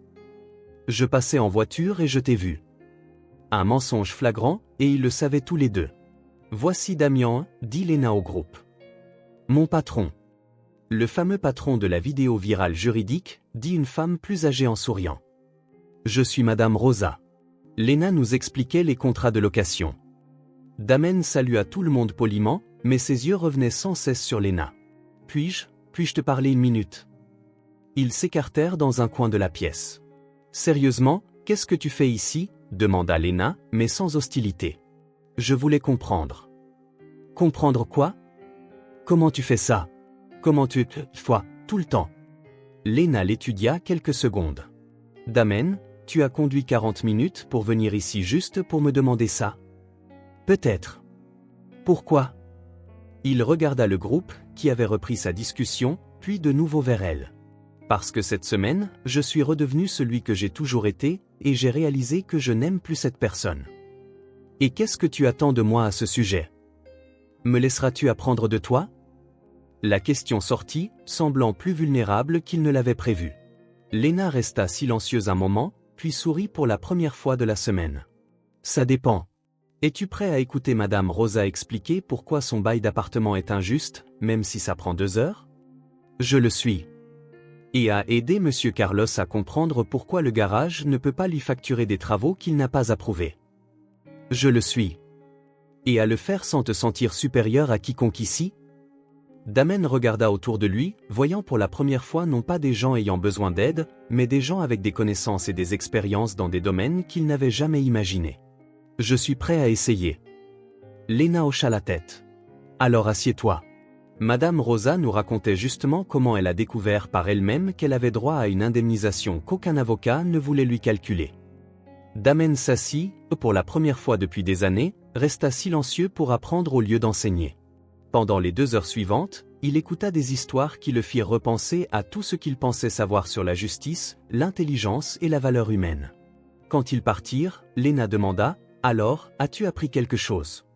« Je passais en voiture et je t'ai vu. » Un mensonge flagrant, et ils le savaient tous les deux. « Voici Damian, » dit Lena au groupe. « Mon patron. » Le fameux patron de la vidéo virale juridique, dit une femme plus âgée en souriant. « Je suis Madame Rosa. » Lena nous expliquait les contrats de location. Damen salua tout le monde poliment, mais ses yeux revenaient sans cesse sur Lena. « Puis-je te parler une minute ?» Ils s'écartèrent dans un coin de la pièce. « Sérieusement, qu'est-ce que tu fais ici ?» demanda Lena, mais sans hostilité. « Je voulais comprendre. »« Comprendre quoi ? Comment tu fais ça ? Comment tu... fois, tout le temps ?» Lena l'étudia quelques secondes. « Damen, tu as conduit 40 minutes pour venir ici juste pour me demander ça ? Peut-être. Pourquoi ? » Il regarda le groupe, qui avait repris sa discussion, puis de nouveau vers elle. « Parce que cette semaine, je suis redevenu celui que j'ai toujours été, et j'ai réalisé que je n'aime plus cette personne. Et qu'est-ce que tu attends de moi à ce sujet ? Me laisseras-tu apprendre de toi ? » La question sortit, semblant plus vulnérable qu'il ne l'avait prévu. Lena resta silencieuse un moment, puis sourit pour la première fois de la semaine. « Ça dépend. Es-tu prêt à écouter Madame Rosa expliquer pourquoi son bail d'appartement est injuste, même si ça prend 2 heures ? » « Je le suis. » Et a aidé M. Carlos à comprendre pourquoi le garage ne peut pas lui facturer des travaux qu'il n'a pas approuvés. Je le suis. Et à le faire sans te sentir supérieur à quiconque ici? Damen regarda autour de lui, voyant pour la première fois non pas des gens ayant besoin d'aide, mais des gens avec des connaissances et des expériences dans des domaines qu'il n'avait jamais imaginés. Je suis prêt à essayer. Lena hocha la tête. Alors assieds-toi. Madame Rosa nous racontait justement comment elle a découvert par elle-même qu'elle avait droit à une indemnisation qu'aucun avocat ne voulait lui calculer. Damen s'assit, pour la première fois depuis des années, resta silencieux pour apprendre au lieu d'enseigner. Pendant les 2 heures suivantes, il écouta des histoires qui le firent repenser à tout ce qu'il pensait savoir sur la justice, l'intelligence et la valeur humaine. Quand ils partirent, Lena demanda « Alors, as-tu appris quelque chose ?»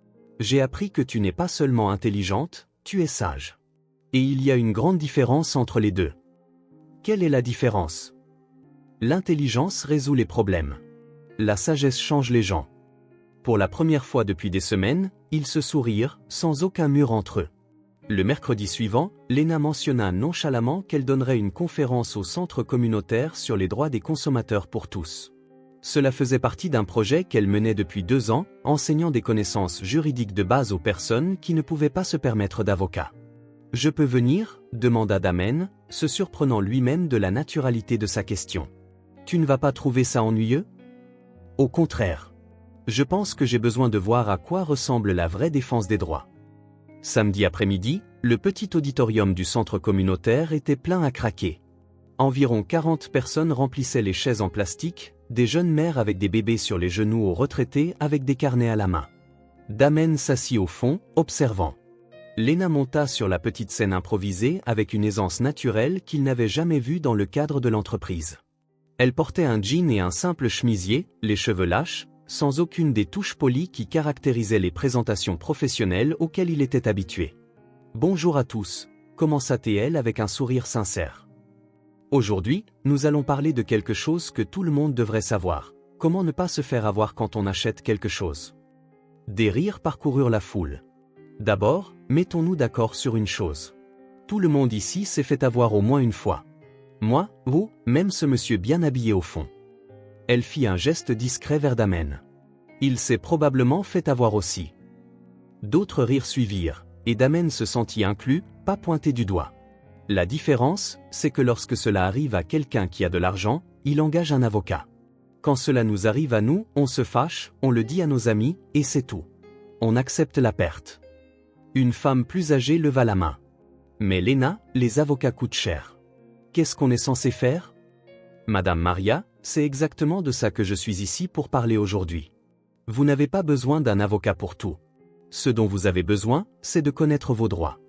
« J'ai appris que tu n'es pas seulement intelligente, tu es sage. Et il y a une grande différence entre les deux. » Quelle est la différence? L'intelligence résout les problèmes. La sagesse change les gens. Pour la première fois depuis des semaines, ils se sourirent, sans aucun mur entre eux. Le mercredi suivant, Lena mentionna nonchalamment qu'elle donnerait une conférence au centre communautaire sur les droits des consommateurs pour tous. Cela faisait partie d'un projet qu'elle menait depuis 2 ans, enseignant des connaissances juridiques de base aux personnes qui ne pouvaient pas se permettre d'avocat. « Je peux venir ?» demanda Damen, se surprenant lui-même de la naturalité de sa question. « Tu ne vas pas trouver ça ennuyeux ? Au contraire. Je pense que j'ai besoin de voir à quoi ressemble la vraie défense des droits. » Samedi après-midi, le petit auditorium du centre communautaire était plein à craquer. Environ 40 personnes remplissaient les chaises en plastique, des jeunes mères avec des bébés sur les genoux aux retraités avec des carnets à la main. Damen s'assit au fond, observant. Lena monta sur la petite scène improvisée avec une aisance naturelle qu'il n'avait jamais vue dans le cadre de l'entreprise. Elle portait un jean et un simple chemisier, les cheveux lâches, sans aucune des touches polies qui caractérisaient les présentations professionnelles auxquelles il était habitué. « Bonjour à tous », commença-t-elle avec un sourire sincère. Aujourd'hui, nous allons parler de quelque chose que tout le monde devrait savoir. Comment ne pas se faire avoir quand on achète quelque chose? Des rires parcoururent la foule. D'abord, mettons-nous d'accord sur une chose. Tout le monde ici s'est fait avoir au moins une fois. Moi, vous, même ce monsieur bien habillé au fond. Elle fit un geste discret vers Damen. Il s'est probablement fait avoir aussi. D'autres rires suivirent, et Damen se sentit inclus, pas pointé du doigt. La différence, c'est que lorsque cela arrive à quelqu'un qui a de l'argent, il engage un avocat. Quand cela nous arrive à nous, on se fâche, on le dit à nos amis, et c'est tout. On accepte la perte. Une femme plus âgée leva la main. Mais Lena, les avocats coûtent cher. Qu'est-ce qu'on est censé faire? Madame Maria, c'est exactement de ça que je suis ici pour parler aujourd'hui. Vous n'avez pas besoin d'un avocat pour tout. Ce dont vous avez besoin, c'est de connaître vos droits.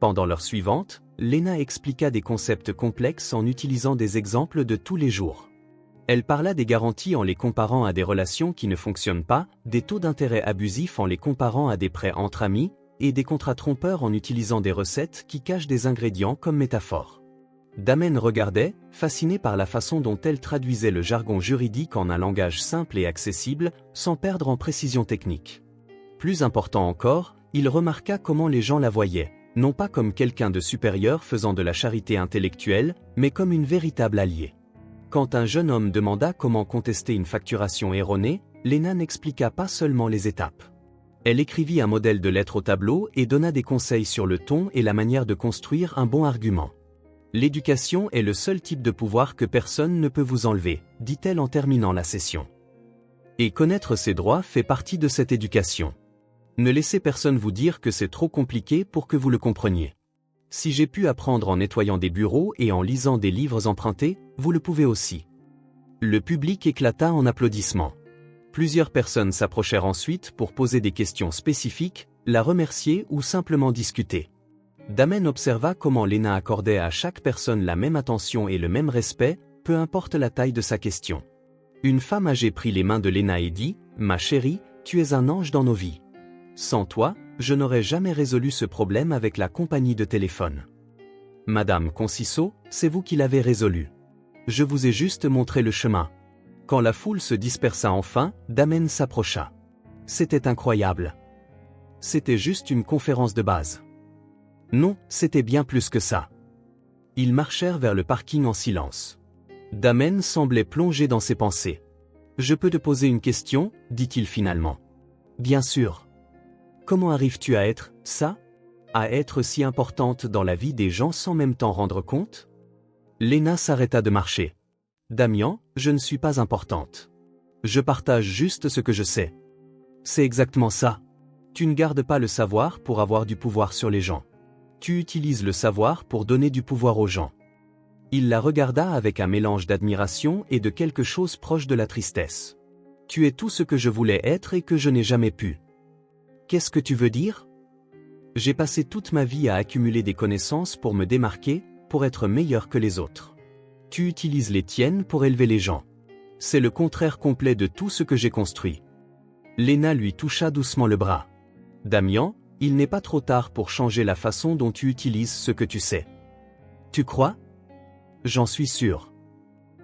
Pendant l'heure suivante, Lena expliqua des concepts complexes en utilisant des exemples de tous les jours. Elle parla des garanties en les comparant à des relations qui ne fonctionnent pas, des taux d'intérêt abusifs en les comparant à des prêts entre amis, et des contrats trompeurs en utilisant des recettes qui cachent des ingrédients comme métaphore. Damen regardait, fasciné par la façon dont elle traduisait le jargon juridique en un langage simple et accessible, sans perdre en précision technique. Plus important encore, il remarqua comment les gens la voyaient, non pas comme quelqu'un de supérieur faisant de la charité intellectuelle, mais comme une véritable alliée. Quand un jeune homme demanda comment contester une facturation erronée, Lena n'expliqua pas seulement les étapes. Elle écrivit un modèle de lettre au tableau et donna des conseils sur le ton et la manière de construire un bon argument. L'éducation est le seul type de pouvoir que personne ne peut vous enlever, dit-elle en terminant la session. Et connaître ses droits fait partie de cette éducation. Ne laissez personne vous dire que c'est trop compliqué pour que vous le compreniez. Si j'ai pu apprendre en nettoyant des bureaux et en lisant des livres empruntés, vous le pouvez aussi. Le public éclata en applaudissements. Plusieurs personnes s'approchèrent ensuite pour poser des questions spécifiques, la remercier ou simplement discuter. Damen observa comment Lena accordait à chaque personne la même attention et le même respect, peu importe la taille de sa question. Une femme âgée prit les mains de Lena et dit « Ma chérie, tu es un ange dans nos vies. Sans toi, je n'aurais jamais résolu ce problème avec la compagnie de téléphone. Madame Conciso, c'est vous qui l'avez résolu. Je vous ai juste montré le chemin. » Quand la foule se dispersa enfin, Damen s'approcha. C'était incroyable. C'était juste une conférence de base. Non, c'était bien plus que ça. Ils marchèrent vers le parking en silence. Damen semblait plongé dans ses pensées. « Je peux te poser une question ?» dit-il finalement. « Bien sûr. Comment arrives-tu à être, ça? À être si importante dans la vie des gens sans même t'en rendre compte ?» Lena s'arrêta de marcher. « Damian, je ne suis pas importante. Je partage juste ce que je sais. » C'est exactement ça. Tu ne gardes pas le savoir pour avoir du pouvoir sur les gens. Tu utilises le savoir pour donner du pouvoir aux gens. Il la regarda avec un mélange d'admiration et de quelque chose proche de la tristesse. Tu es tout ce que je voulais être et que je n'ai jamais pu. Qu'est-ce que tu veux dire? J'ai passé toute ma vie à accumuler des connaissances pour me démarquer, pour être meilleur que les autres. Tu utilises les tiennes pour élever les gens. C'est le contraire complet de tout ce que j'ai construit. Lena lui toucha doucement le bras. Damian, il n'est pas trop tard pour changer la façon dont tu utilises ce que tu sais. Tu crois? J'en suis sûr.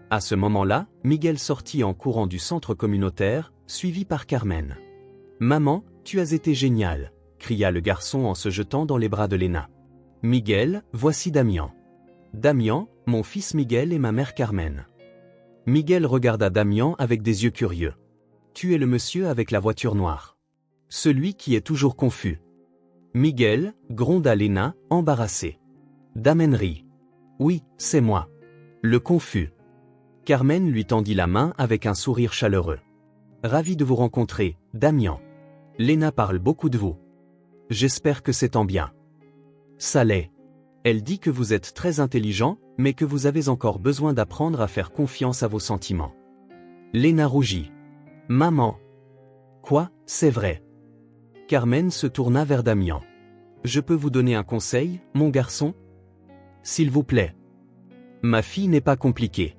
À ce moment-là, Miguel sortit en courant du centre communautaire, suivi par Carmen. Maman, tu as été génial, cria le garçon en se jetant dans les bras de Lena. Miguel, voici Damian. Damian, mon fils Miguel et ma mère Carmen. Miguel regarda Damian avec des yeux curieux. Tu es le monsieur avec la voiture noire. Celui qui est toujours confus. Miguel, gronda Lena, embarrassée. Damen rit. Oui, c'est moi. Le confus. Carmen lui tendit la main avec un sourire chaleureux. Ravi de vous rencontrer, Damian. Lena parle beaucoup de vous. J'espère que c'est tant bien. Ça l'est. Elle dit que vous êtes très intelligent, mais que vous avez encore besoin d'apprendre à faire confiance à vos sentiments. Lena rougit. Maman. Quoi, c'est vrai. Carmen se tourna vers Damian. Je peux vous donner un conseil, mon garçon? S'il vous plaît. Ma fille n'est pas compliquée.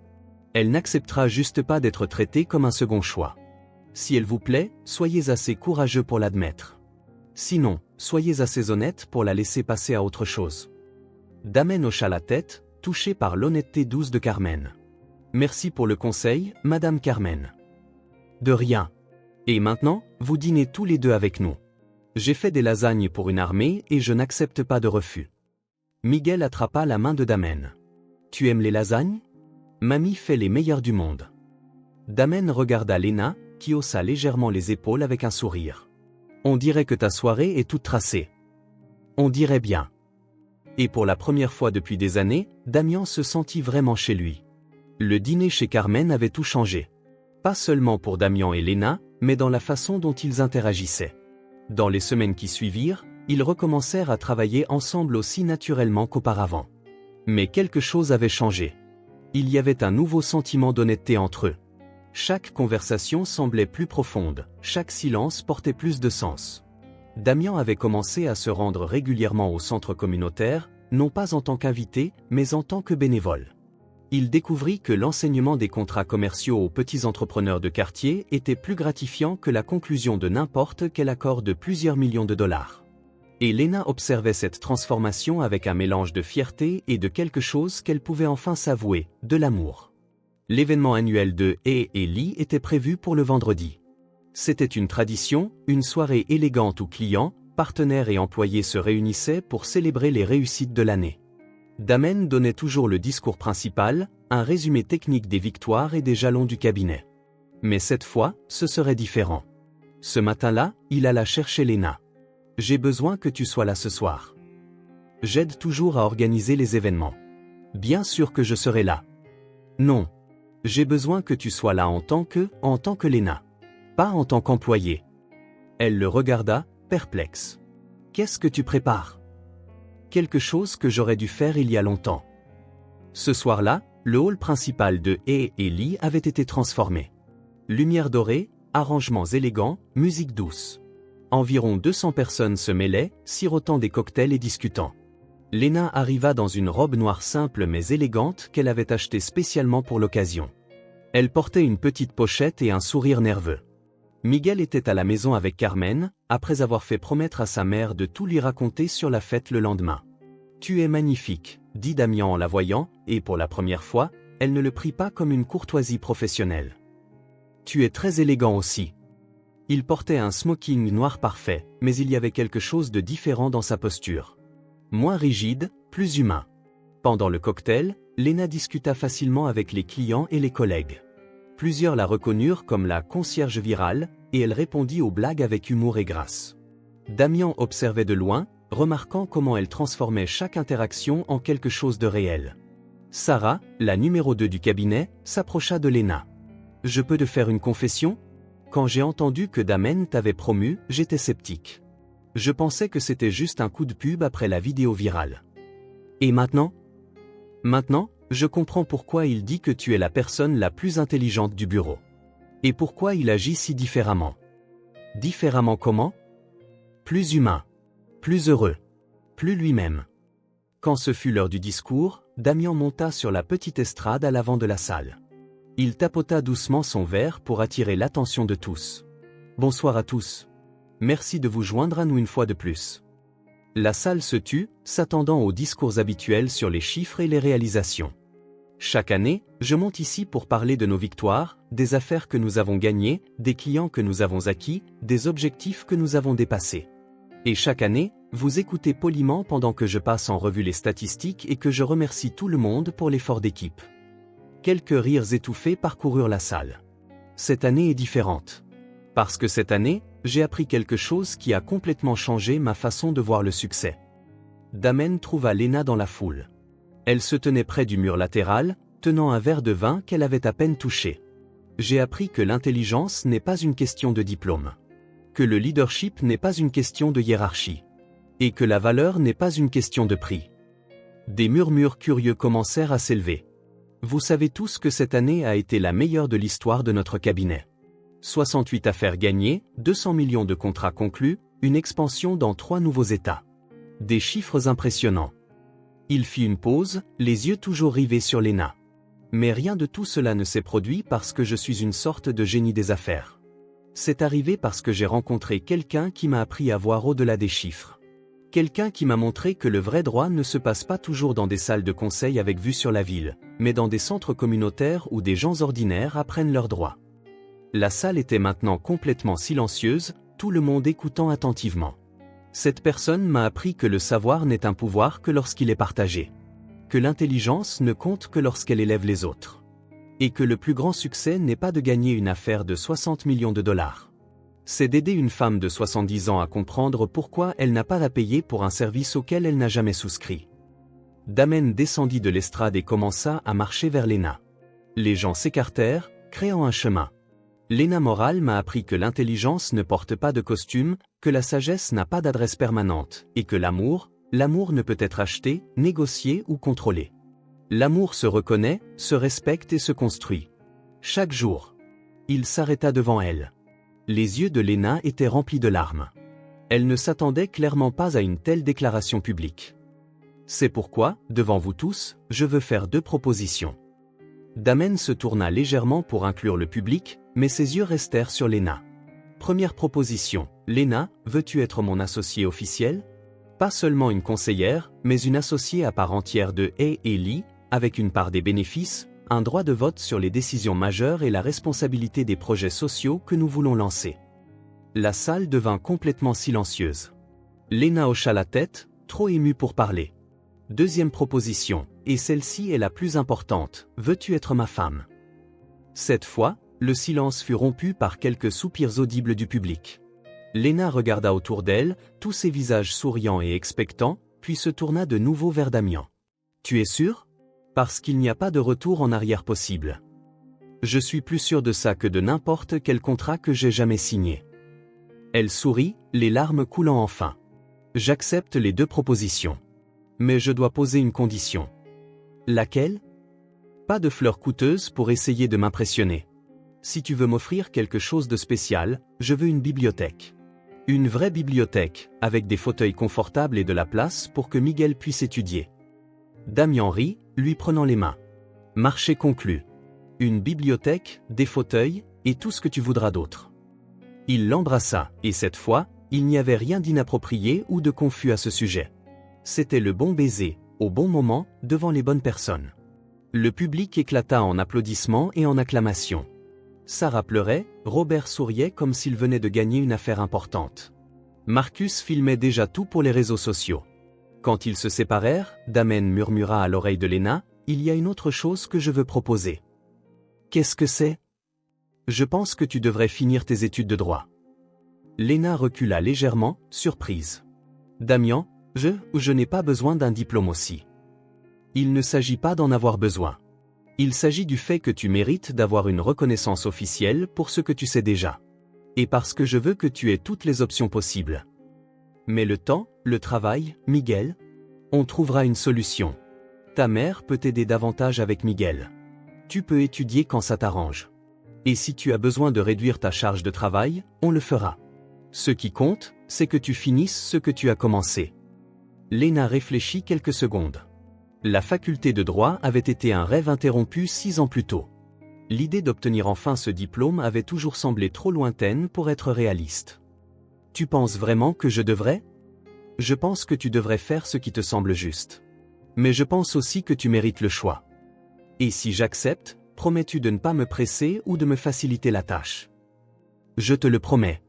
Elle n'acceptera juste pas d'être traitée comme un second choix. Si elle vous plaît, soyez assez courageux pour l'admettre. Sinon, soyez assez honnête pour la laisser passer à autre chose. Damen hocha la tête, touché par l'honnêteté douce de Carmen. Merci pour le conseil, Madame Carmen. De rien. Et maintenant, vous dînez tous les deux avec nous. J'ai fait des lasagnes pour une armée et je n'accepte pas de refus. Miguel attrapa la main de Damen. Tu aimes les lasagnes? Mamie fait les meilleures du monde. Damen regarda Lena, qui haussa légèrement les épaules avec un sourire. On dirait que ta soirée est toute tracée. On dirait bien. Et pour la première fois depuis des années, Damian se sentit vraiment chez lui. Le dîner chez Carmen avait tout changé. Pas seulement pour Damian et Lena, mais dans la façon dont ils interagissaient. Dans les semaines qui suivirent, ils recommencèrent à travailler ensemble aussi naturellement qu'auparavant. Mais quelque chose avait changé. Il y avait un nouveau sentiment d'honnêteté entre eux. Chaque conversation semblait plus profonde, chaque silence portait plus de sens. Damian avait commencé à se rendre régulièrement au centre communautaire, non pas en tant qu'invité, mais en tant que bénévole. Il découvrit que l'enseignement des contrats commerciaux aux petits entrepreneurs de quartier était plus gratifiant que la conclusion de n'importe quel accord de plusieurs millions de dollars. Et Lena observait cette transformation avec un mélange de fierté et de quelque chose qu'elle pouvait enfin s'avouer, de l'amour. L'événement annuel de et Lee était prévu pour le vendredi. C'était une tradition, une soirée élégante où clients, partenaires et employés se réunissaient pour célébrer les réussites de l'année. Damen donnait toujours le discours principal, un résumé technique des victoires et des jalons du cabinet. Mais cette fois, ce serait différent. Ce matin-là, il alla chercher Lena. « J'ai besoin que tu sois là ce soir. J'aide toujours à organiser les événements. Bien sûr que je serai là. Non. J'ai besoin que tu sois là en tant que Lena. Pas en tant qu'employé. » Elle le regarda, perplexe. « Qu'est-ce que tu prépares ? » Quelque chose que j'aurais dû faire il y a longtemps. Ce soir-là, le hall principal de et Lee avait été transformé. Lumière dorée, arrangements élégants, musique douce. Environ 200 personnes se mêlaient, sirotant des cocktails et discutant. Lena arriva dans une robe noire simple mais élégante qu'elle avait achetée spécialement pour l'occasion. Elle portait une petite pochette et un sourire nerveux. Miguel était à la maison avec Carmen, après avoir fait promettre à sa mère de tout lui raconter sur la fête le lendemain. « Tu es magnifique », dit Damian en la voyant, et pour la première fois, elle ne le prit pas comme une courtoisie professionnelle. « Tu es très élégant aussi. » Il portait un smoking noir parfait, mais il y avait quelque chose de différent dans sa posture. Moins rigide, plus humain. Pendant le cocktail, Léna discuta facilement avec les clients et les collègues. Plusieurs la reconnurent comme la concierge virale, et elle répondit aux blagues avec humour et grâce. Damian observait de loin, remarquant comment elle transformait chaque interaction en quelque chose de réel. Sarah, la numéro 2 du cabinet, s'approcha de Léna. « Je peux te faire une confession ? Quand j'ai entendu que Damen t'avait promu, j'étais sceptique. Je pensais que c'était juste un coup de pub après la vidéo virale. Et maintenant ? Maintenant, je comprends pourquoi il dit que tu es la personne la plus intelligente du bureau. Et pourquoi il agit si différemment. Différemment comment ? Plus humain. Plus heureux. Plus lui-même. » Quand ce fut l'heure du discours, Damian monta sur la petite estrade à l'avant de la salle. Il tapota doucement son verre pour attirer l'attention de tous. « Bonsoir à tous. Merci de vous joindre à nous une fois de plus. » La salle se tut, s'attendant aux discours habituels sur les chiffres et les réalisations. Chaque année, je monte ici pour parler de nos victoires, des affaires que nous avons gagnées, des clients que nous avons acquis, des objectifs que nous avons dépassés. Et chaque année, vous écoutez poliment pendant que je passe en revue les statistiques et que je remercie tout le monde pour l'effort d'équipe. Quelques rires étouffés parcoururent la salle. Cette année est différente. Parce que cette année, j'ai appris quelque chose qui a complètement changé ma façon de voir le succès. Damen trouva Léna dans la foule. Elle se tenait près du mur latéral, tenant un verre de vin qu'elle avait à peine touché. J'ai appris que l'intelligence n'est pas une question de diplôme. Que le leadership n'est pas une question de hiérarchie. Et que la valeur n'est pas une question de prix. Des murmures curieux commencèrent à s'élever. Vous savez tous que cette année a été la meilleure de l'histoire de notre cabinet. 68 affaires gagnées, 200 millions de contrats conclus, une expansion dans 3 nouveaux États. Des chiffres impressionnants. Il fit une pause, les yeux toujours rivés sur Léna. Mais rien de tout cela ne s'est produit parce que je suis une sorte de génie des affaires. C'est arrivé parce que j'ai rencontré quelqu'un qui m'a appris à voir au-delà des chiffres. Quelqu'un qui m'a montré que le vrai droit ne se passe pas toujours dans des salles de conseil avec vue sur la ville, mais dans des centres communautaires où des gens ordinaires apprennent leurs droits. La salle était maintenant complètement silencieuse, tout le monde écoutant attentivement. Cette personne m'a appris que le savoir n'est un pouvoir que lorsqu'il est partagé. Que l'intelligence ne compte que lorsqu'elle élève les autres. Et que le plus grand succès n'est pas de gagner une affaire de 60 millions de dollars. C'est d'aider une femme de 70 ans à comprendre pourquoi elle n'a pas à payer pour un service auquel elle n'a jamais souscrit. Damen descendit de l'estrade et commença à marcher vers Léna. Les gens s'écartèrent, créant un chemin. Léna Moral m'a appris que l'intelligence ne porte pas de costume, que la sagesse n'a pas d'adresse permanente, et que l'amour ne peut être acheté, négocié ou contrôlé. L'amour se reconnaît, se respecte et se construit. Chaque jour. Il s'arrêta devant elle. Les yeux de Léna étaient remplis de larmes. Elle ne s'attendait clairement pas à une telle déclaration publique. C'est pourquoi, devant vous tous, je veux faire 2 propositions. Damen se tourna légèrement pour inclure le public, mais ses yeux restèrent sur Léna. Première proposition, Léna, veux-tu être mon associée officielle ? Pas seulement une conseillère, mais une associée à part entière de A&E, avec une part des bénéfices, un droit de vote sur les décisions majeures et la responsabilité des projets sociaux que nous voulons lancer. La salle devint complètement silencieuse. Léna hocha la tête, trop émue pour parler. Deuxième proposition, et celle-ci est la plus importante, veux-tu être ma femme ? Cette fois, le silence fut rompu par quelques soupirs audibles du public. Léna regarda autour d'elle, tous ses visages souriants et expectants, puis se tourna de nouveau vers Damian. « Tu es sûr ? Parce qu'il n'y a pas de retour en arrière possible. Je suis plus sûr de ça que de n'importe quel contrat que j'ai jamais signé. » Elle sourit, les larmes coulant enfin. « J'accepte les 2 propositions. Mais je dois poser une condition. » « Laquelle ? » Pas de fleurs coûteuses pour essayer de m'impressionner. Si tu veux m'offrir quelque chose de spécial, je veux une bibliothèque. Une vraie bibliothèque, avec des fauteuils confortables et de la place pour que Miguel puisse étudier. Damian rit, lui prenant les mains. Marché conclu. Une bibliothèque, des fauteuils, et tout ce que tu voudras d'autre. Il l'embrassa, et cette fois, il n'y avait rien d'inapproprié ou de confus à ce sujet. C'était le bon baiser, au bon moment, devant les bonnes personnes. Le public éclata en applaudissements et en acclamations. Sarah pleurait, Robert souriait comme s'il venait de gagner une affaire importante. Marcus filmait déjà tout pour les réseaux sociaux. Quand ils se séparèrent, Damen murmura à l'oreille de Lena, « Il y a une autre chose que je veux proposer. » « Qu'est-ce que c'est ?»« Je pense que tu devrais finir tes études de droit. » Lena recula légèrement, surprise. « Damian, je n'ai pas besoin d'un diplôme aussi. » Il ne s'agit pas d'en avoir besoin. Il s'agit du fait que tu mérites d'avoir une reconnaissance officielle pour ce que tu sais déjà. Et parce que je veux que tu aies toutes les options possibles. Mais le temps, le travail, Miguel, on trouvera une solution. Ta mère peut t'aider davantage avec Miguel. Tu peux étudier quand ça t'arrange. Et si tu as besoin de réduire ta charge de travail, on le fera. Ce qui compte, c'est que tu finisses ce que tu as commencé. Lena réfléchit quelques secondes. La faculté de droit avait été un rêve interrompu 6 ans plus tôt. L'idée d'obtenir enfin ce diplôme avait toujours semblé trop lointaine pour être réaliste. Tu penses vraiment que je devrais ? Je pense que tu devrais faire ce qui te semble juste. Mais je pense aussi que tu mérites le choix. Et si j'accepte, promets-tu de ne pas me presser ou de me faciliter la tâche ? Je te le promets.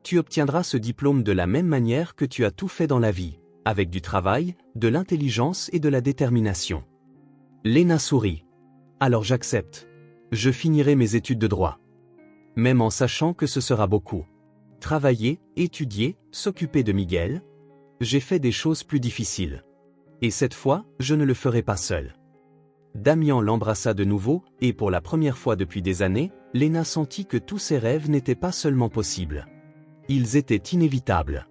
Tu obtiendras ce diplôme de la même manière que tu as tout fait dans la vie, avec du travail, de l'intelligence et de la détermination. Lena sourit. Alors j'accepte. Je finirai mes études de droit. Même en sachant que ce sera beaucoup. Travailler, étudier, s'occuper de Miguel. J'ai fait des choses plus difficiles. Et cette fois, je ne le ferai pas seul. Damian l'embrassa de nouveau, et pour la première fois depuis des années, Lena sentit que tous ses rêves n'étaient pas seulement possibles. Ils étaient inévitables.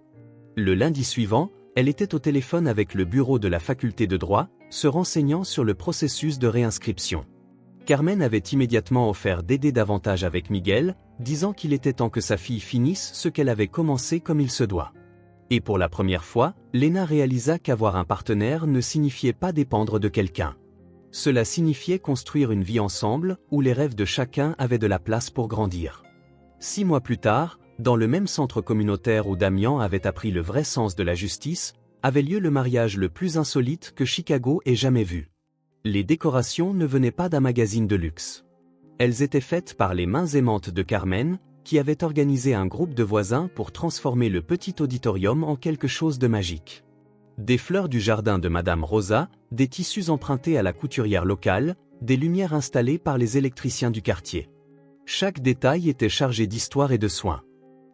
Le lundi suivant, elle était au téléphone avec le bureau de la faculté de droit, se renseignant sur le processus de réinscription. Carmen avait immédiatement offert d'aider davantage avec Miguel, disant qu'il était temps que sa fille finisse ce qu'elle avait commencé comme il se doit. Et pour la première fois, Lena réalisa qu'avoir un partenaire ne signifiait pas dépendre de quelqu'un. Cela signifiait construire une vie ensemble, où les rêves de chacun avaient de la place pour grandir. 6 mois plus tard, dans le même centre communautaire où Damian avait appris le vrai sens de la justice, avait lieu le mariage le plus insolite que Chicago ait jamais vu. Les décorations ne venaient pas d'un magazine de luxe. Elles étaient faites par les mains aimantes de Carmen, qui avait organisé un groupe de voisins pour transformer le petit auditorium en quelque chose de magique. Des fleurs du jardin de Madame Rosa, des tissus empruntés à la couturière locale, des lumières installées par les électriciens du quartier. Chaque détail était chargé d'histoire et de soin.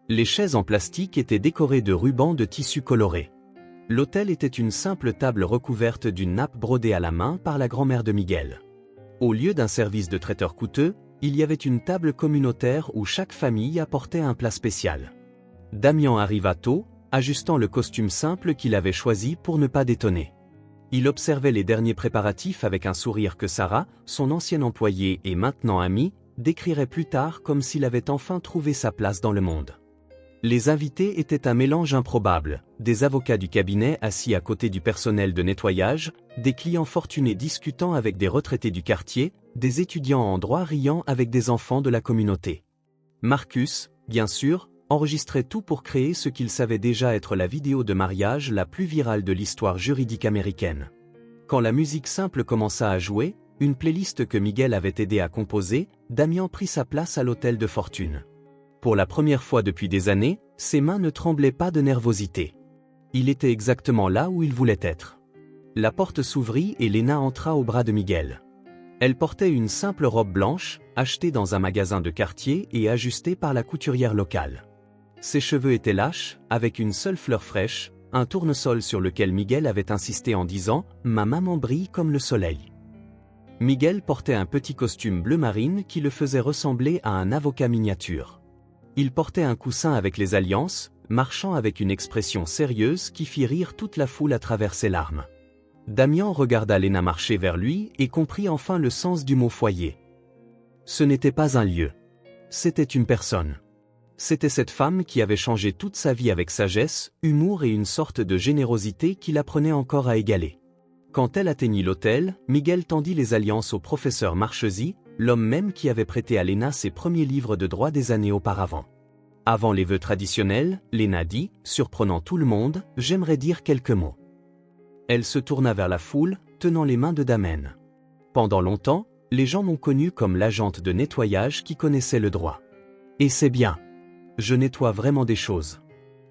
Les chaises en plastique étaient décorées de rubans de tissu colorés. L'autel était une simple table recouverte d'une nappe brodée à la main par la grand-mère de Miguel. Au lieu d'un service de traiteur coûteux, il y avait une table communautaire où chaque famille apportait un plat spécial. Damian arriva tôt, ajustant le costume simple qu'il avait choisi pour ne pas détonner. Il observait les derniers préparatifs avec un sourire que Sarah, son ancienne employée et maintenant amie, décrirait plus tard comme s'il avait enfin trouvé sa place dans le monde. Les invités étaient un mélange improbable, des avocats du cabinet assis à côté du personnel de nettoyage, des clients fortunés discutant avec des retraités du quartier, des étudiants en droit riant avec des enfants de la communauté. Marcus, bien sûr, enregistrait tout pour créer ce qu'il savait déjà être la vidéo de mariage la plus virale de l'histoire juridique américaine. Quand la musique simple commença à jouer, une playlist que Miguel avait aidé à composer, Damian prit sa place à l'hôtel de fortune. Pour la première fois depuis des années, ses mains ne tremblaient pas de nervosité. Il était exactement là où il voulait être. La porte s'ouvrit et Lena entra au bras de Miguel. Elle portait une simple robe blanche, achetée dans un magasin de quartier et ajustée par la couturière locale. Ses cheveux étaient lâches, avec une seule fleur fraîche, un tournesol sur lequel Miguel avait insisté en disant « Ma maman brille comme le soleil ». Miguel portait un petit costume bleu marine qui le faisait ressembler à un avocat miniature. Il portait un coussin avec les alliances, marchant avec une expression sérieuse qui fit rire toute la foule à travers ses larmes. Damian regarda Lena marcher vers lui et comprit enfin le sens du mot foyer. Ce n'était pas un lieu. C'était une personne. C'était cette femme qui avait changé toute sa vie avec sagesse, humour et une sorte de générosité qui l'apprenait encore à égaler. Quand elle atteignit l'hôtel, Miguel tendit les alliances au professeur Marchesi, l'homme même qui avait prêté à Lena ses premiers livres de droit des années auparavant. Avant les vœux traditionnels, Lena dit, surprenant tout le monde, « J'aimerais dire quelques mots ». Elle se tourna vers la foule, tenant les mains de Damen. Pendant longtemps, les gens m'ont connue comme l'agente de nettoyage qui connaissait le droit. Et c'est bien. Je nettoie vraiment des choses.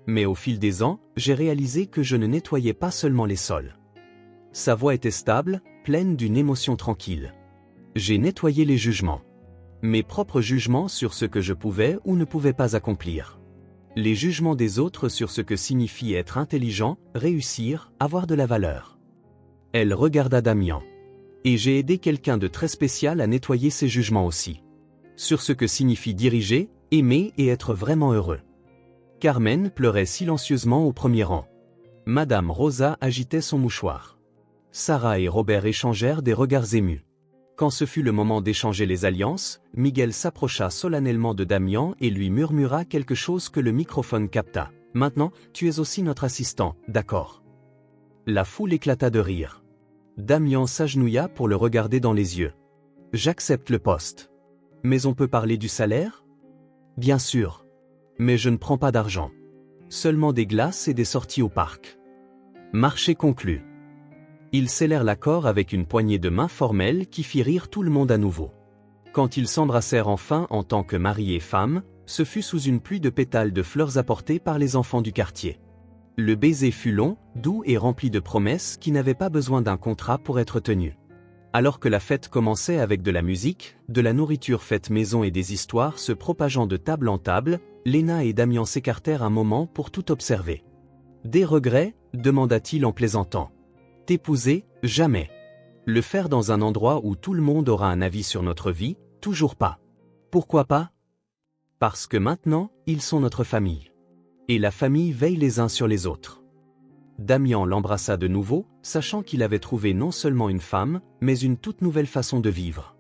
Mais au fil des ans, j'ai réalisé que je ne nettoyais pas seulement les sols. Sa voix était stable, pleine d'une émotion tranquille. J'ai nettoyé les jugements. Mes propres jugements sur ce que je pouvais ou ne pouvais pas accomplir. Les jugements des autres sur ce que signifie être intelligent, réussir, avoir de la valeur. Elle regarda Damian. Et j'ai aidé quelqu'un de très spécial à nettoyer ses jugements aussi. Sur ce que signifie diriger, aimer et être vraiment heureux. Carmen pleurait silencieusement au premier rang. Madame Rosa agitait son mouchoir. Sarah et Robert échangèrent des regards émus. Quand ce fut le moment d'échanger les alliances, Miguel s'approcha solennellement de Damian et lui murmura quelque chose que le microphone capta. « Maintenant, tu es aussi notre assistant, d'accord ?» La foule éclata de rire. Damian s'agenouilla pour le regarder dans les yeux. « J'accepte le poste. Mais on peut parler du salaire ? » « Bien sûr. Mais je ne prends pas d'argent. Seulement des glaces et des sorties au parc. » Marché conclu. Ils scellèrent l'accord avec une poignée de main formelle qui fit rire tout le monde à nouveau. Quand ils s'embrassèrent enfin en tant que mari et femme, ce fut sous une pluie de pétales de fleurs apportées par les enfants du quartier. Le baiser fut long, doux et rempli de promesses qui n'avaient pas besoin d'un contrat pour être tenues. Alors que la fête commençait avec de la musique, de la nourriture faite maison et des histoires se propageant de table en table, Léna et Damian s'écartèrent un moment pour tout observer. « Des regrets ?» demanda-t-il en plaisantant. « T'épouser, jamais. Le faire dans un endroit où tout le monde aura un avis sur notre vie, toujours pas. Pourquoi pas ? Parce que maintenant, ils sont notre famille. Et la famille veille les uns sur les autres. » Damian l'embrassa de nouveau, sachant qu'il avait trouvé non seulement une femme, mais une toute nouvelle façon de vivre.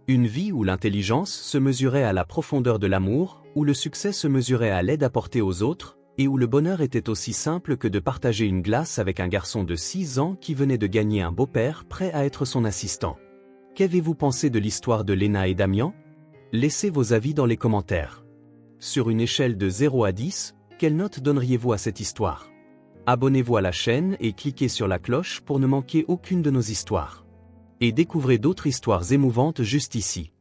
Une vie où l'intelligence se mesurait à la profondeur de l'amour, où le succès se mesurait à l'aide apportée aux autres, et où le bonheur était aussi simple que de partager une glace avec un garçon de 6 ans qui venait de gagner un beau-père prêt à être son assistant. Qu'avez-vous pensé de l'histoire de Léna et Damian ? Laissez vos avis dans les commentaires. Sur une échelle de 0 à 10, quelle note donneriez-vous à cette histoire ? Abonnez-vous à la chaîne et cliquez sur la cloche pour ne manquer aucune de nos histoires. Et découvrez d'autres histoires émouvantes juste ici.